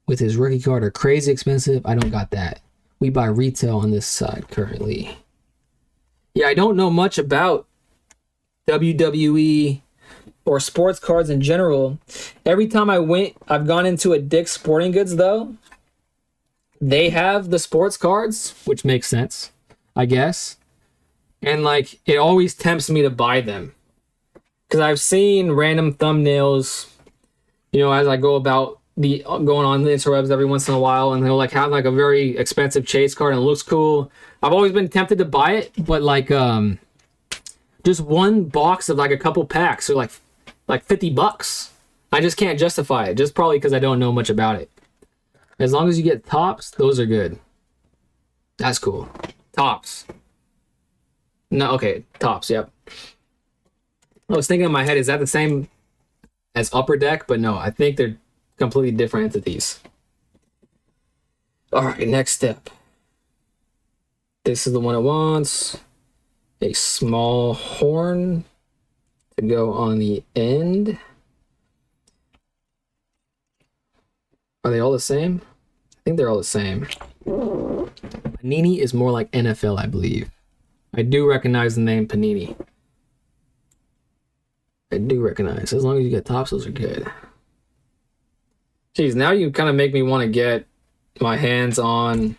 with his rookie card are crazy expensive. I don't got that. We buy retail on this side currently. Yeah, I don't know much about WWE or sports cards in general. Every time I've gone into a Dick's Sporting Goods though, they have the sports cards, which makes sense, I guess. And like, it always tempts me to buy them. Because I've seen random thumbnails, you know, as I go about going on the interwebs every once in a while, and they'll like have like a very expensive chase card and it looks cool. I've always been tempted to buy it, but like just one box of like a couple packs are like $50. I just can't justify it, just probably because I don't know much about it. As long as you get tops, those are good. That's cool. Tops. No, okay, tops, yep. I was thinking in my head, is that the same as Upper Deck? But no, I think they're completely different entities. All right, next step. This is the one it wants. a small horn to go on the end. Are they all the same? I think they're all the same. Panini is more like NFL, I believe. I do recognize the name Panini. I do recognize. As long as you get tops, those are good. Geez, now you kind of make me want to get my hands on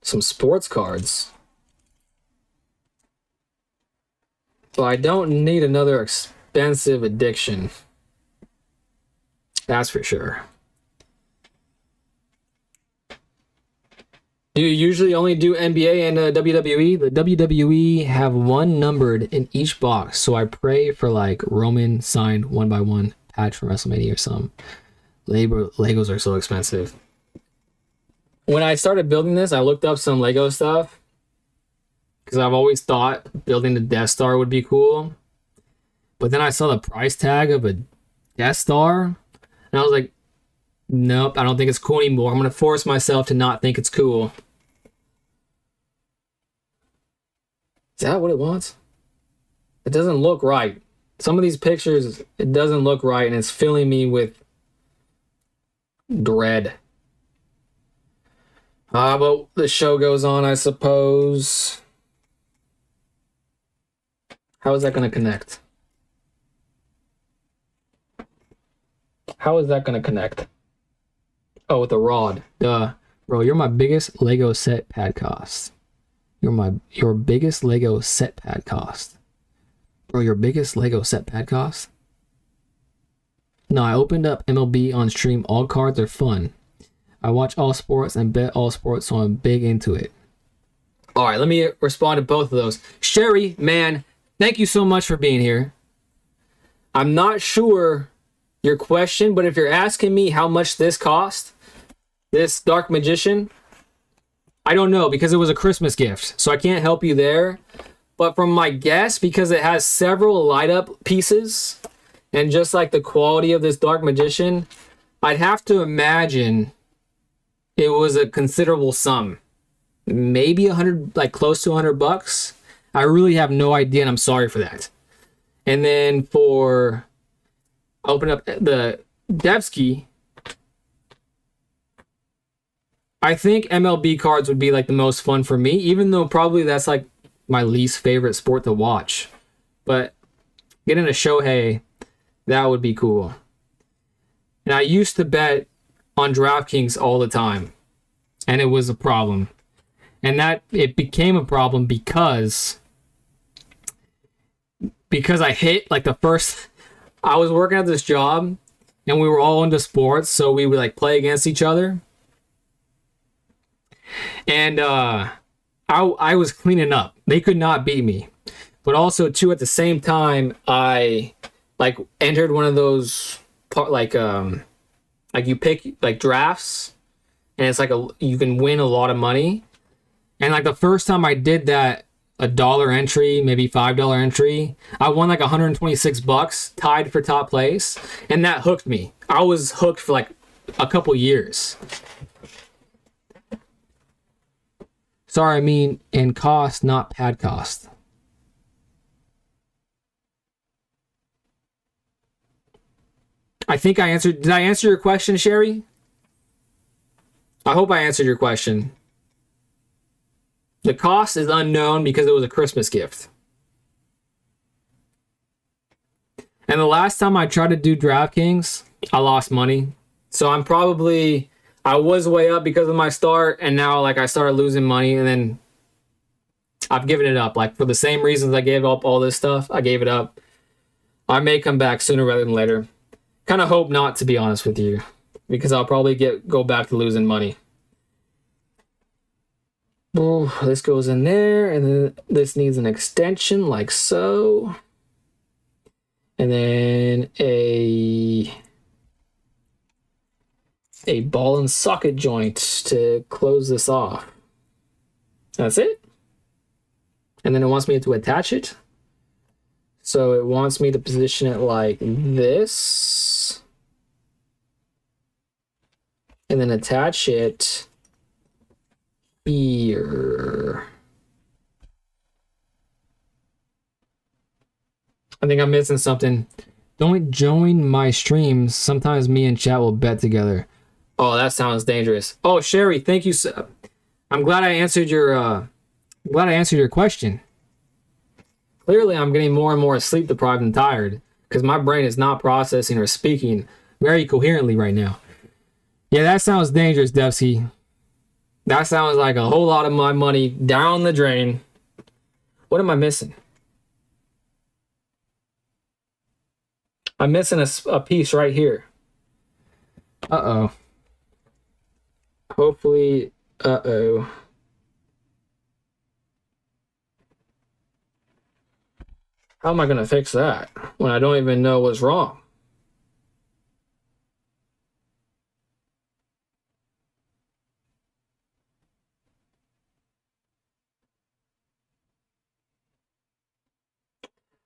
some sports cards. But I don't need another expensive addiction. That's for sure. Do you usually only do NBA and WWE? The WWE have one numbered in each box, so I pray for like Roman signed 1x1 patch from WrestleMania or something. Legos are so expensive. When I started building this, I looked up some Lego stuff because I've always thought building the Death Star would be cool. But then I saw the price tag of a Death Star, and I was like, nope, I don't think it's cool anymore. I'm going to force myself to not think it's cool. Is that what it wants? It doesn't look right. Some of these pictures, it doesn't look right, and it's filling me with dread. But the show goes on, I suppose. How is that going to connect? How is that going to connect? Oh, with the rod. Duh. Bro, you're my biggest Lego set pad cost. Your biggest Lego set pad cost. Bro, your biggest Lego set pad cost? No, I opened up MLB on stream. All cards are fun. I watch all sports and bet all sports, so I'm big into it. All right, let me respond to both of those. Sherry, man, thank you so much for being here. I'm not sure your question, but if you're asking me how much this cost, this Dark Magician, I don't know because it was a Christmas gift, so I can't help you there. But from my guess, because it has several light up pieces and just like the quality of this Dark Magician, I'd have to imagine it was a considerable sum. Maybe 100, like close to $100. I really have no idea, and I'm sorry for that. And then for open up the Devsky, I think MLB cards would be like the most fun for me, even though probably that's like my least favorite sport to watch. But getting a Shohei, that would be cool. And I used to bet on DraftKings all the time, and it was a problem. And that it became a problem because I hit like the first. I was working at this job, and we were all into sports, so we would like play against each other. And I was cleaning up. They could not beat me. But also too, at the same time, I like entered one of those like you pick like drafts, and it's like you can win a lot of money. And like the first time I did that, $1 entry, maybe $5 entry, I won like $126, tied for top place, and that hooked me. I was hooked for like a couple years. Sorry, I mean in cost, not pad cost. I think I answered. Did I answer your question, Sherry? I hope I answered your question. The cost is unknown because it was a Christmas gift. And the last time I tried to do DraftKings, I lost money. So I was way up because of my start, and now like I started losing money, and then I've given it up. Like for the same reasons I gave up all this stuff, I gave it up. I may come back sooner rather than later. Kind of hope not, to be honest with you, because I'll probably go back to losing money. Oh, this goes in there, and then this needs an extension like so. And then a ball and socket joint to close this off. That's it. And then it wants me to attach it. So it wants me to position it like this. And then attach it here. I think I'm missing something. Don't join my streams. Sometimes me and chat will bet together. Oh, that sounds dangerous. Oh, Sherry, thank you. I'm glad I answered your question. Clearly, I'm getting more and more sleep deprived and tired because my brain is not processing or speaking very coherently right now. Yeah, that sounds dangerous, Devsky. That sounds like a whole lot of my money down the drain. What am I missing? I'm missing a piece right here. Uh-oh. Hopefully, uh-oh. How am I going to fix that when I don't even know what's wrong?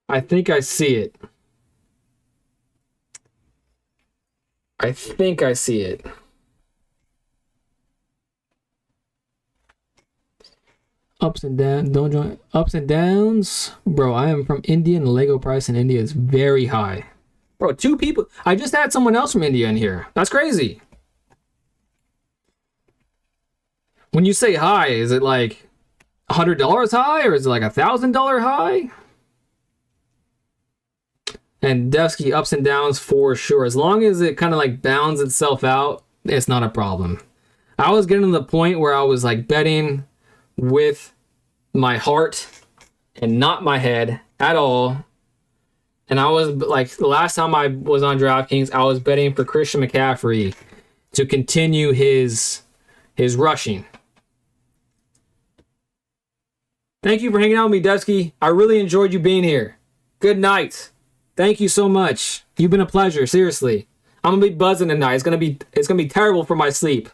I think I see it. I think I see it. Ups and downs. Don't join. Ups and downs. Bro, I am from India and the Lego price in India is very high. Bro, 2 people. I just had someone else from India in here. That's crazy. When you say high, is it like $100 high or is it like $1,000 high? And Devsky ups and downs for sure. As long as it kind of like bounds itself out, it's not a problem. I was getting to the point where I was like betting with my heart and not my head at all. And I was like, the last time I was on DraftKings, I was betting for Christian McCaffrey to continue his rushing. Thank you for hanging out with me, Devsky. I really enjoyed you being here. Good night. Thank you so much. You've been a pleasure, seriously. I'm gonna be buzzing tonight. It's gonna be terrible for my sleep.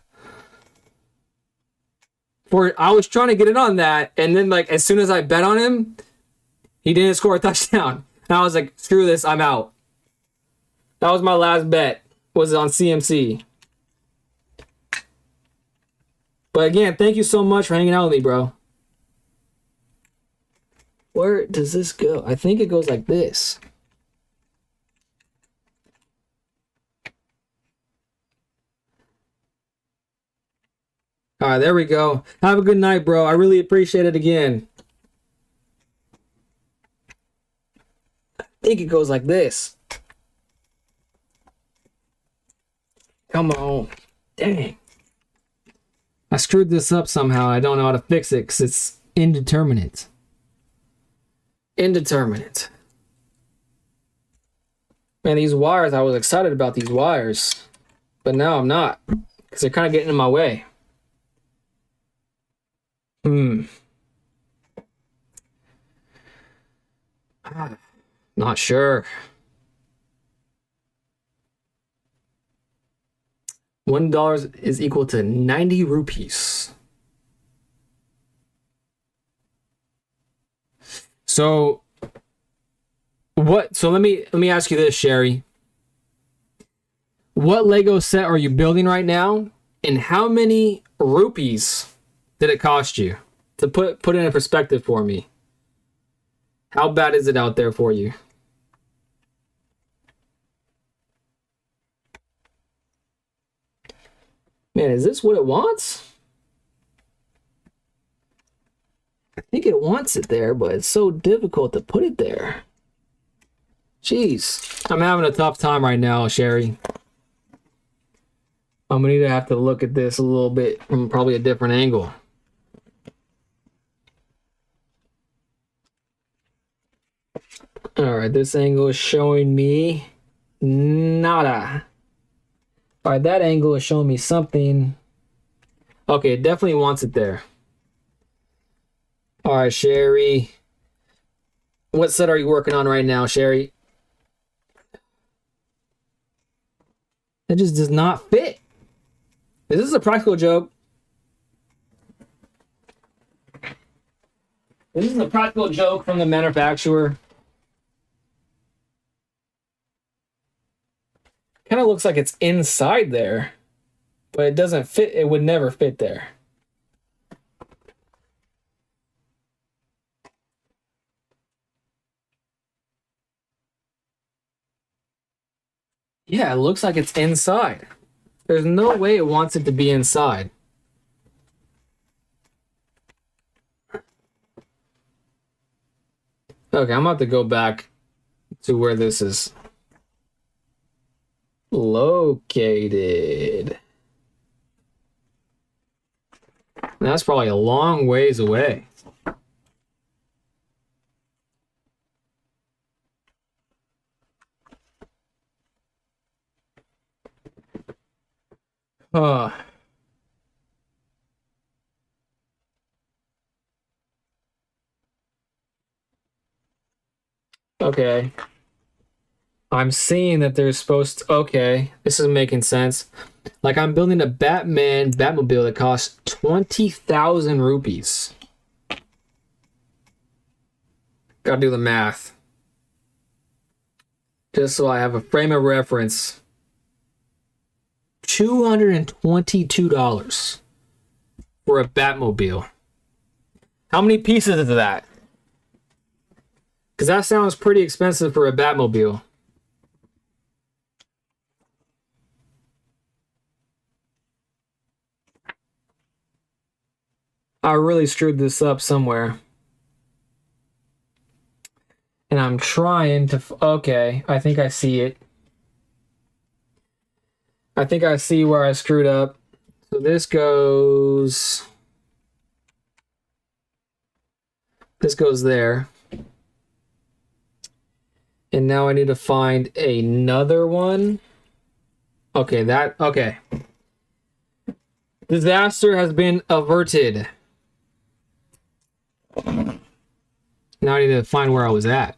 I was trying to get in on that, and then like as soon as I bet on him, he didn't score a touchdown. And I was like, screw this, I'm out. That was my last bet. Was on CMC. But again, thank you so much for hanging out with me, bro. Where does this go? I think it goes like this. All right, there we go. Have a good night, bro. I really appreciate it again. I think it goes like this. Come on. Dang. I screwed this up somehow. I don't know how to fix it because it's indeterminate. Indeterminate. Man, these wires, I was excited about these wires. But now I'm not. Because they're kind of getting in my way. Not sure. $1 is equal to 90 rupees. So let me ask you this, Sherry. What Lego set are you building right now? And how many rupees did it cost you? To put it in perspective for me. How bad is it out there for you? Man, is this what it wants? I think it wants it there, but it's so difficult to put it there. Jeez. I'm having a tough time right now, Sherry. I'm going to have to look at this a little bit from probably a different angle. All right, this angle is showing me nada. All right, that angle is showing me something. Okay, it definitely wants it there. All right, Sherry. What set are you working on right now, Sherry? It just does not fit. Is this a practical joke? This is a practical joke from the manufacturer. Kind of looks like it's inside there, but it doesn't fit. It would never fit there. Yeah, it looks like it's inside. There's no way it wants it to be inside. Okay, I'm about to go back to where this is located. That's probably a long ways away. Uh, okay. I'm seeing that there's supposed to, okay, this is making sense. Like I'm building a Batmobile that costs 20,000 rupees. Gotta do the math. Just so I have a frame of reference. $222 for a Batmobile. How many pieces is that? Because that sounds pretty expensive for a Batmobile. I really screwed this up somewhere. And I'm trying to... Okay, I think I see it. I think I see where I screwed up. So this goes... This goes there. And now I need to find another one. Okay, that... Okay. Disaster has been averted. Now I need to find where I was at.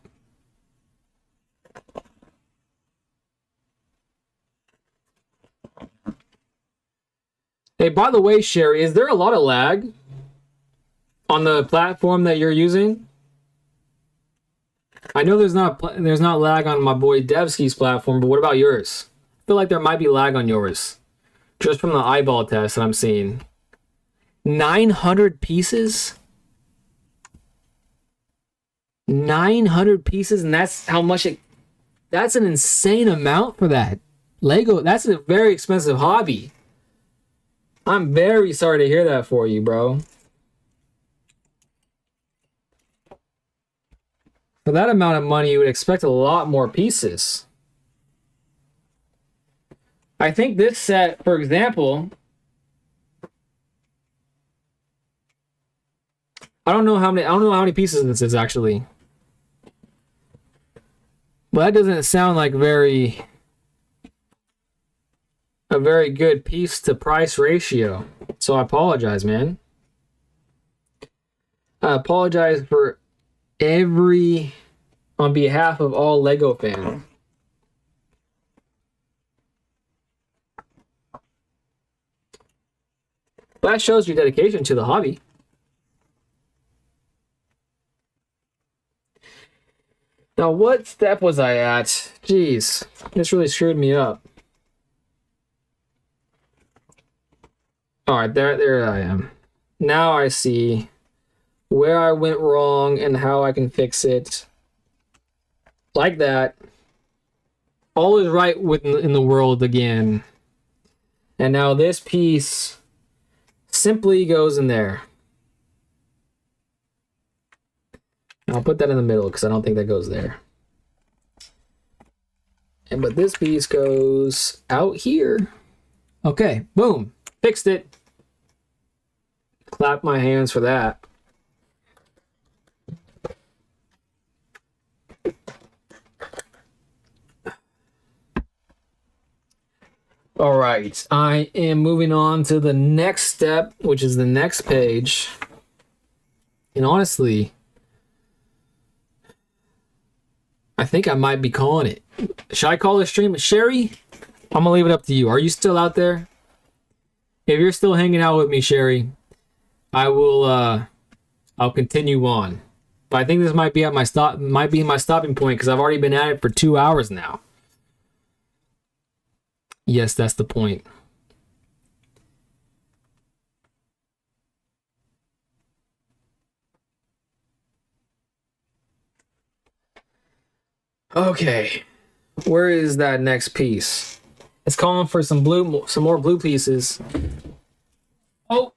Hey, by the way, Sherry, is there a lot of lag on the platform that you're using? I know there's not lag on my boy Devski's platform, but what about yours? I feel like there might be lag on yours. Just from the eyeball test that I'm seeing. 900 pieces? 900 pieces, and that's how much it... That's an insane amount for that. Lego, that's a very expensive hobby. I'm very sorry to hear that for you, bro. For that amount of money, you would expect a lot more pieces. I think this set, for example... I don't know how many pieces this is, actually. But that doesn't sound like a very good piece to price ratio. So I apologize, man. I apologize on behalf of all Lego fans. That shows your dedication to the hobby. Now, what step was I at? Jeez, this really screwed me up. All right, there I am. Now I see where I went wrong and how I can fix it. Like that. All is right in the world again. And now this piece simply goes in there. I'll put that in the middle because I don't think that goes there. But this piece goes out here. Okay, boom. Fixed it. Clap my hands for that. All right, I am moving on to the next step, which is the next page. And honestly, I think I might be calling it. Should I call this stream? Sherry, I'm gonna leave it up to you. Are you still out there? If you're still hanging out with me, Sherry, I'll continue on. But I think this might be my stopping point because I've already been at it for 2 hours now. Yes, that's the point. Okay. Where is that next piece? It's calling for some more blue pieces. Oh,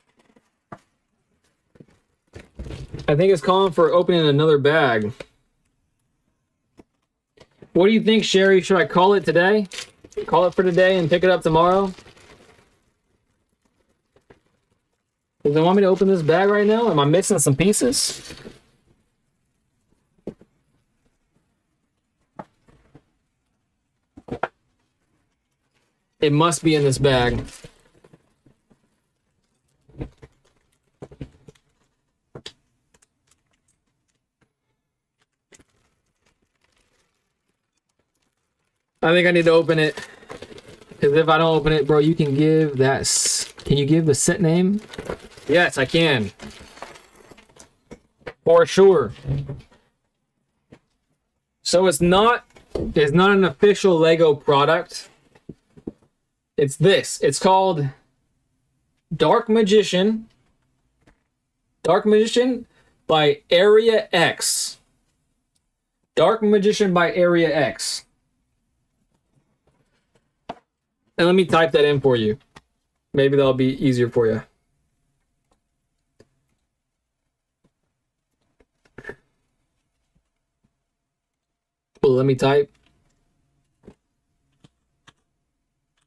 I think it's calling for opening another bag. What do you think, Sherry? Should I call it today? Call it for today and pick it up tomorrow? Does it want me to open this bag right now? Am I missing some pieces? It must be in this bag. I think I need to open it. Because if I don't open it, bro, you can give that... Can you give the set name? Yes, I can. For sure. So it's not an official Lego product. It's this. It's called Dark Magician. Dark Magician by Area X. Dark Magician by Area X. And let me type that in for you. Maybe that'll be easier for you. Well, let me type.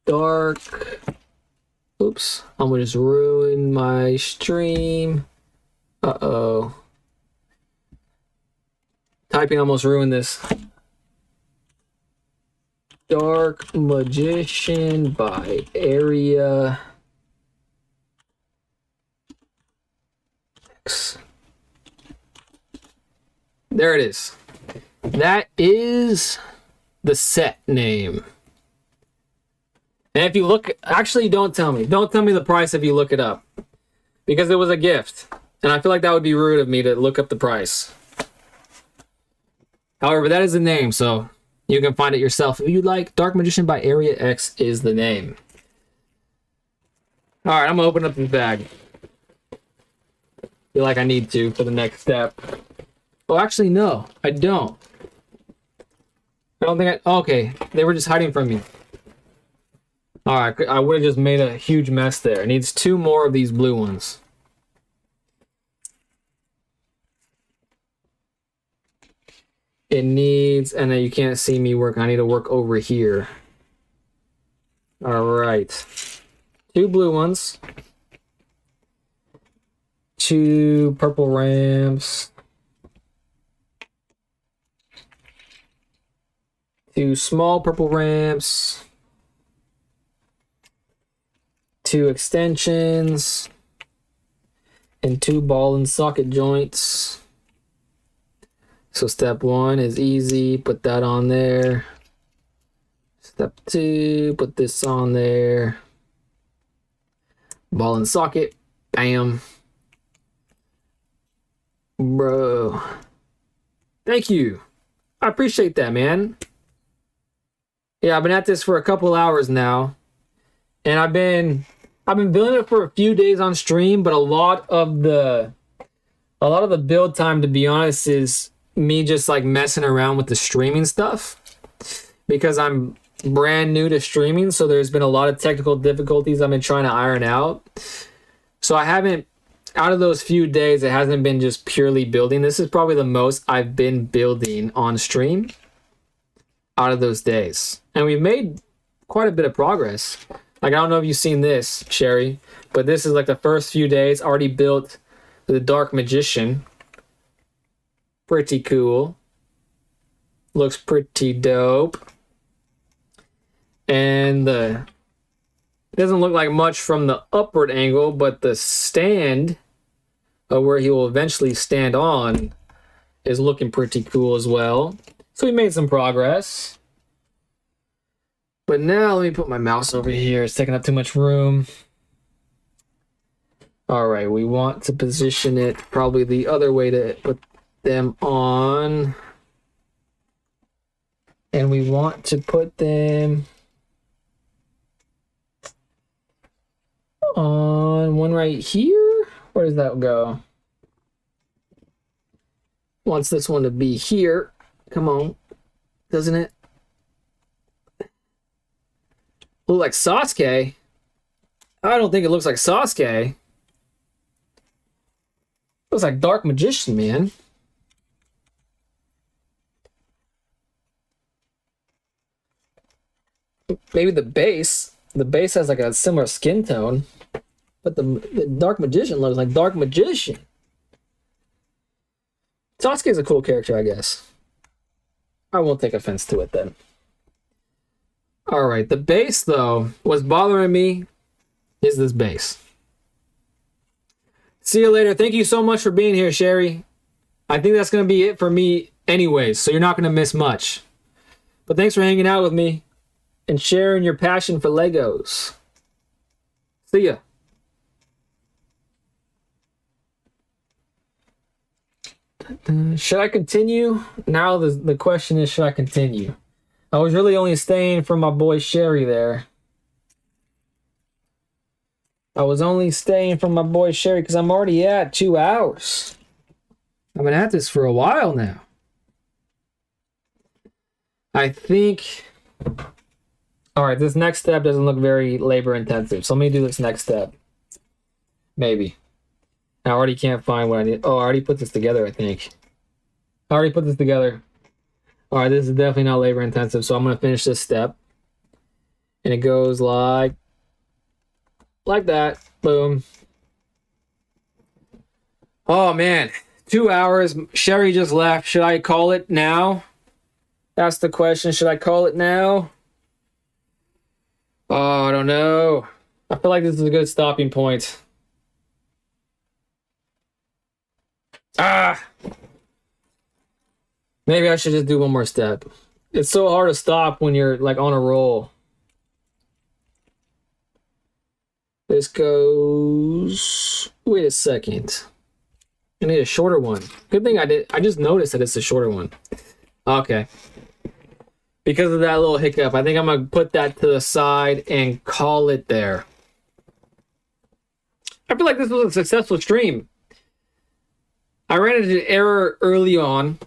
Dark. Oops. I'm gonna just ruin my stream. Uh-oh. Typing almost ruined this. Dark Magician by Area X. There it is. That is the set name. And if you look, actually don't tell me the price if you look it up. Because it was a gift. And I feel like that would be rude of me to look up the price. However, that is the name, so you can find it yourself if you'd like. Dark Magician by Area X is the name. Alright, I'm gonna open up this bag. Feel like I need to for the next step. Oh, actually, no, I don't. I don't think I... Okay, they were just hiding from me. Alright, I would have just made a huge mess there. It needs 2 more of these blue ones. It needs... And then you can't see me work. I need to work over here. Alright. 2 blue ones. 2 purple ramps. 2 small purple ramps. 2 extensions. And 2 ball and socket joints. So step 1 is easy. Put that on there. Step 2, put this on there. Ball and socket. Bam. Bro. Thank you. I appreciate that, man. Yeah, I've been at this for a couple hours now. And I've been building it for a few days on stream, but a lot of the build time, to be honest, is me just like messing around with the streaming stuff. Because I'm brand new to streaming, so there's been a lot of technical difficulties I've been trying to iron out. So I haven't, out of those few days, it hasn't been just purely building. This is probably the most I've been building on stream out of those days. And we've made quite a bit of progress. Like, I don't know if you've seen this, Sherry, but this is like the first few days. Already built the Dark Magician. Pretty cool. Looks pretty dope. And it doesn't look like much from the upward angle, but the stand where he will eventually stand on is looking pretty cool as well. So we made some progress. But now let me put my mouse over here. It's taking up too much room. All right, we want to position it probably the other way to put them on. And we want to put them on one right here. Where does that go? Wants this one to be here. Come on. Doesn't it? Look like Sasuke. I don't think it looks like Sasuke. Looks like Dark Magician, man. Maybe the base. The base has like a similar skin tone. But the Dark Magician looks like Dark Magician. Sasuke is a cool character, I guess. I won't take offense to it then. Alright, the base, though, what's bothering me is this base. See you later. Thank you so much for being here, Sherry. I think that's going to be it for me anyways, so you're not going to miss much. But thanks for hanging out with me and sharing your passion for Legos. See ya. Should I continue? Now the question is, should I continue? I was really only staying for my boy Sherry there. I was only staying for my boy Sherry because I'm already at 2 hours. I've been at this for a while now. I think... Alright, this next step doesn't look very labor intensive, so let me do this next step. Maybe. I already can't find what I need. Oh, I already put this together, I think. I already put this together. Alright, this is definitely not labor intensive, so I'm going to finish this step. And it goes like that. Boom. Oh, man. 2 hours. Sherry just left. Should I call it now? That's the question. Should I call it now? Oh, I don't know. I feel like this is a good stopping point. Maybe I should just do one more step. It's so hard to stop when you're like on a roll. This goes... Wait a second. I need a shorter one. Good thing I did. I just noticed that it's a shorter one. Okay. Because of that little hiccup, I think I'm going to put that to the side and call it there. I feel like this was a successful stream. I ran into an error early on,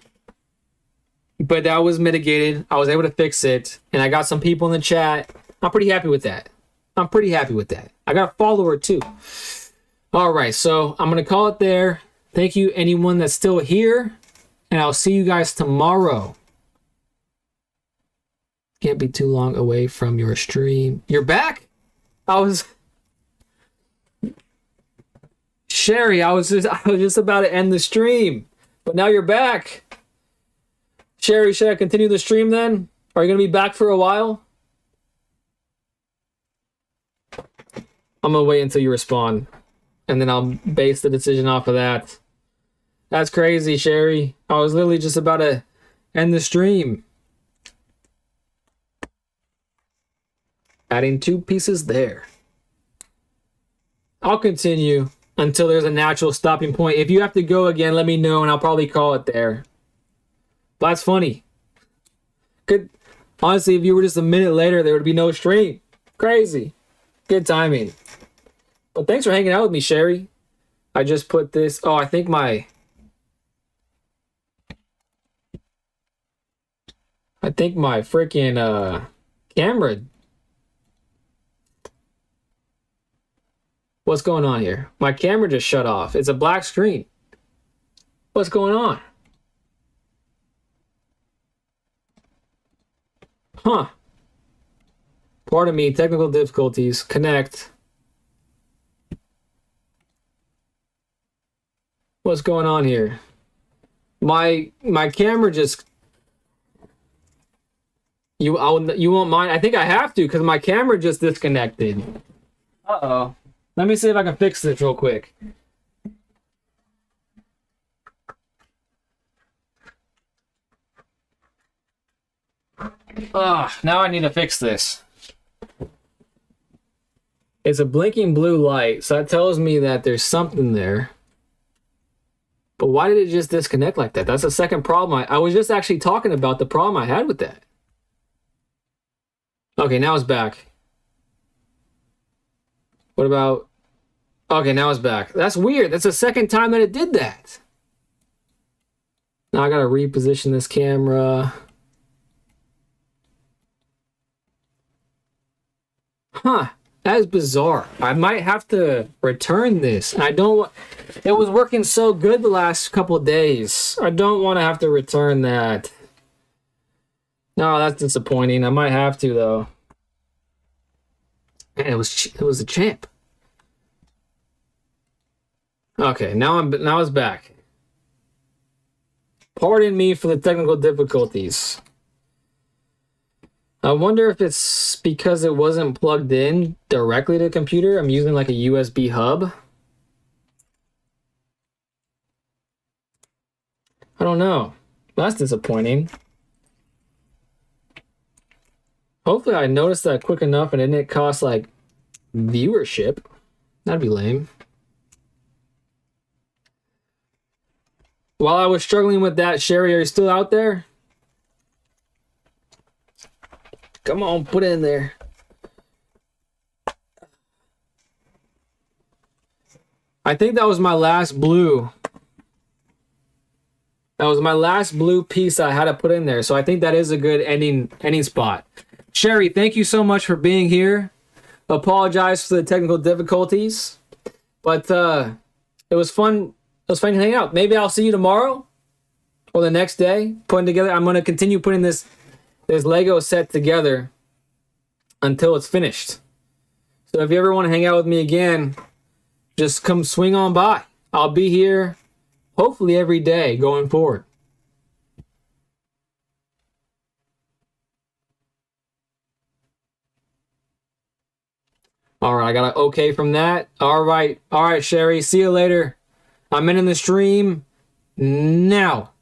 but that was mitigated. I was able to fix it, and I got some people in the chat. I'm pretty happy with that. I got a follower, too. All right, so I'm going to call it there. Thank you, anyone that's still here, and I'll see you guys tomorrow. Can't be too long away from your stream. You're back? Sherry, I was just about to end the stream, but now you're back. Sherry, should I continue the stream then? Are you going to be back for a while? I'm going to wait until you respond, and then I'll base the decision off of that. That's crazy, Sherry. I was literally just about to end the stream. Adding 2 pieces there. I'll continue until there's a natural stopping point. If you have to go again, let me know, and I'll probably call it there. But that's funny. Honestly, if you were just a minute later, there would be no stream. Crazy. Good timing. But thanks for hanging out with me, Sherry. I just put this... Oh, I think my freaking camera... What's going on here? My camera just shut off. It's a black screen. What's going on? Huh. Pardon me, technical difficulties. Connect. What's going on here? My camera just... You won't mind? I think I have to because my camera just disconnected. Uh-oh. Let me see if I can fix this real quick. Now I need to fix this. It's a blinking blue light, so that tells me that there's something there. But why did it just disconnect like that? That's the second problem. I was just actually talking about the problem I had with that. Okay, now it's back. What about... Okay, now it's back. That's weird. That's the second time that it did that. Now I gotta reposition this camera. Huh. That is bizarre. I might have to return this. I don't. It was working so good the last couple of days. I don't want to have to return that. No, that's disappointing. I might have to though. Man, it was a champ. Okay, now it's back. Pardon me for the technical difficulties. I wonder if it's because it wasn't plugged in directly to the computer. I'm using like a USB hub. I don't know. That's disappointing. Hopefully I noticed that quick enough and it didn't cost like viewership. That'd be lame. While I was struggling with that, Sherry, are you still out there? Come on, put it in there. I think that was my last blue. That was my last blue piece I had to put in there. So I think that is a good ending spot. Sherry, thank you so much for being here. Apologize for the technical difficulties. But it was fun. It was fun hanging out. Maybe I'll see you tomorrow or the next day putting together. I'm going to continue putting this Lego set together until it's finished. So if you ever want to hang out with me again, just come swing on by. I'll be here hopefully every day going forward. All right, I got an okay from that. All right, Sherry. See you later. I'm ending the stream now.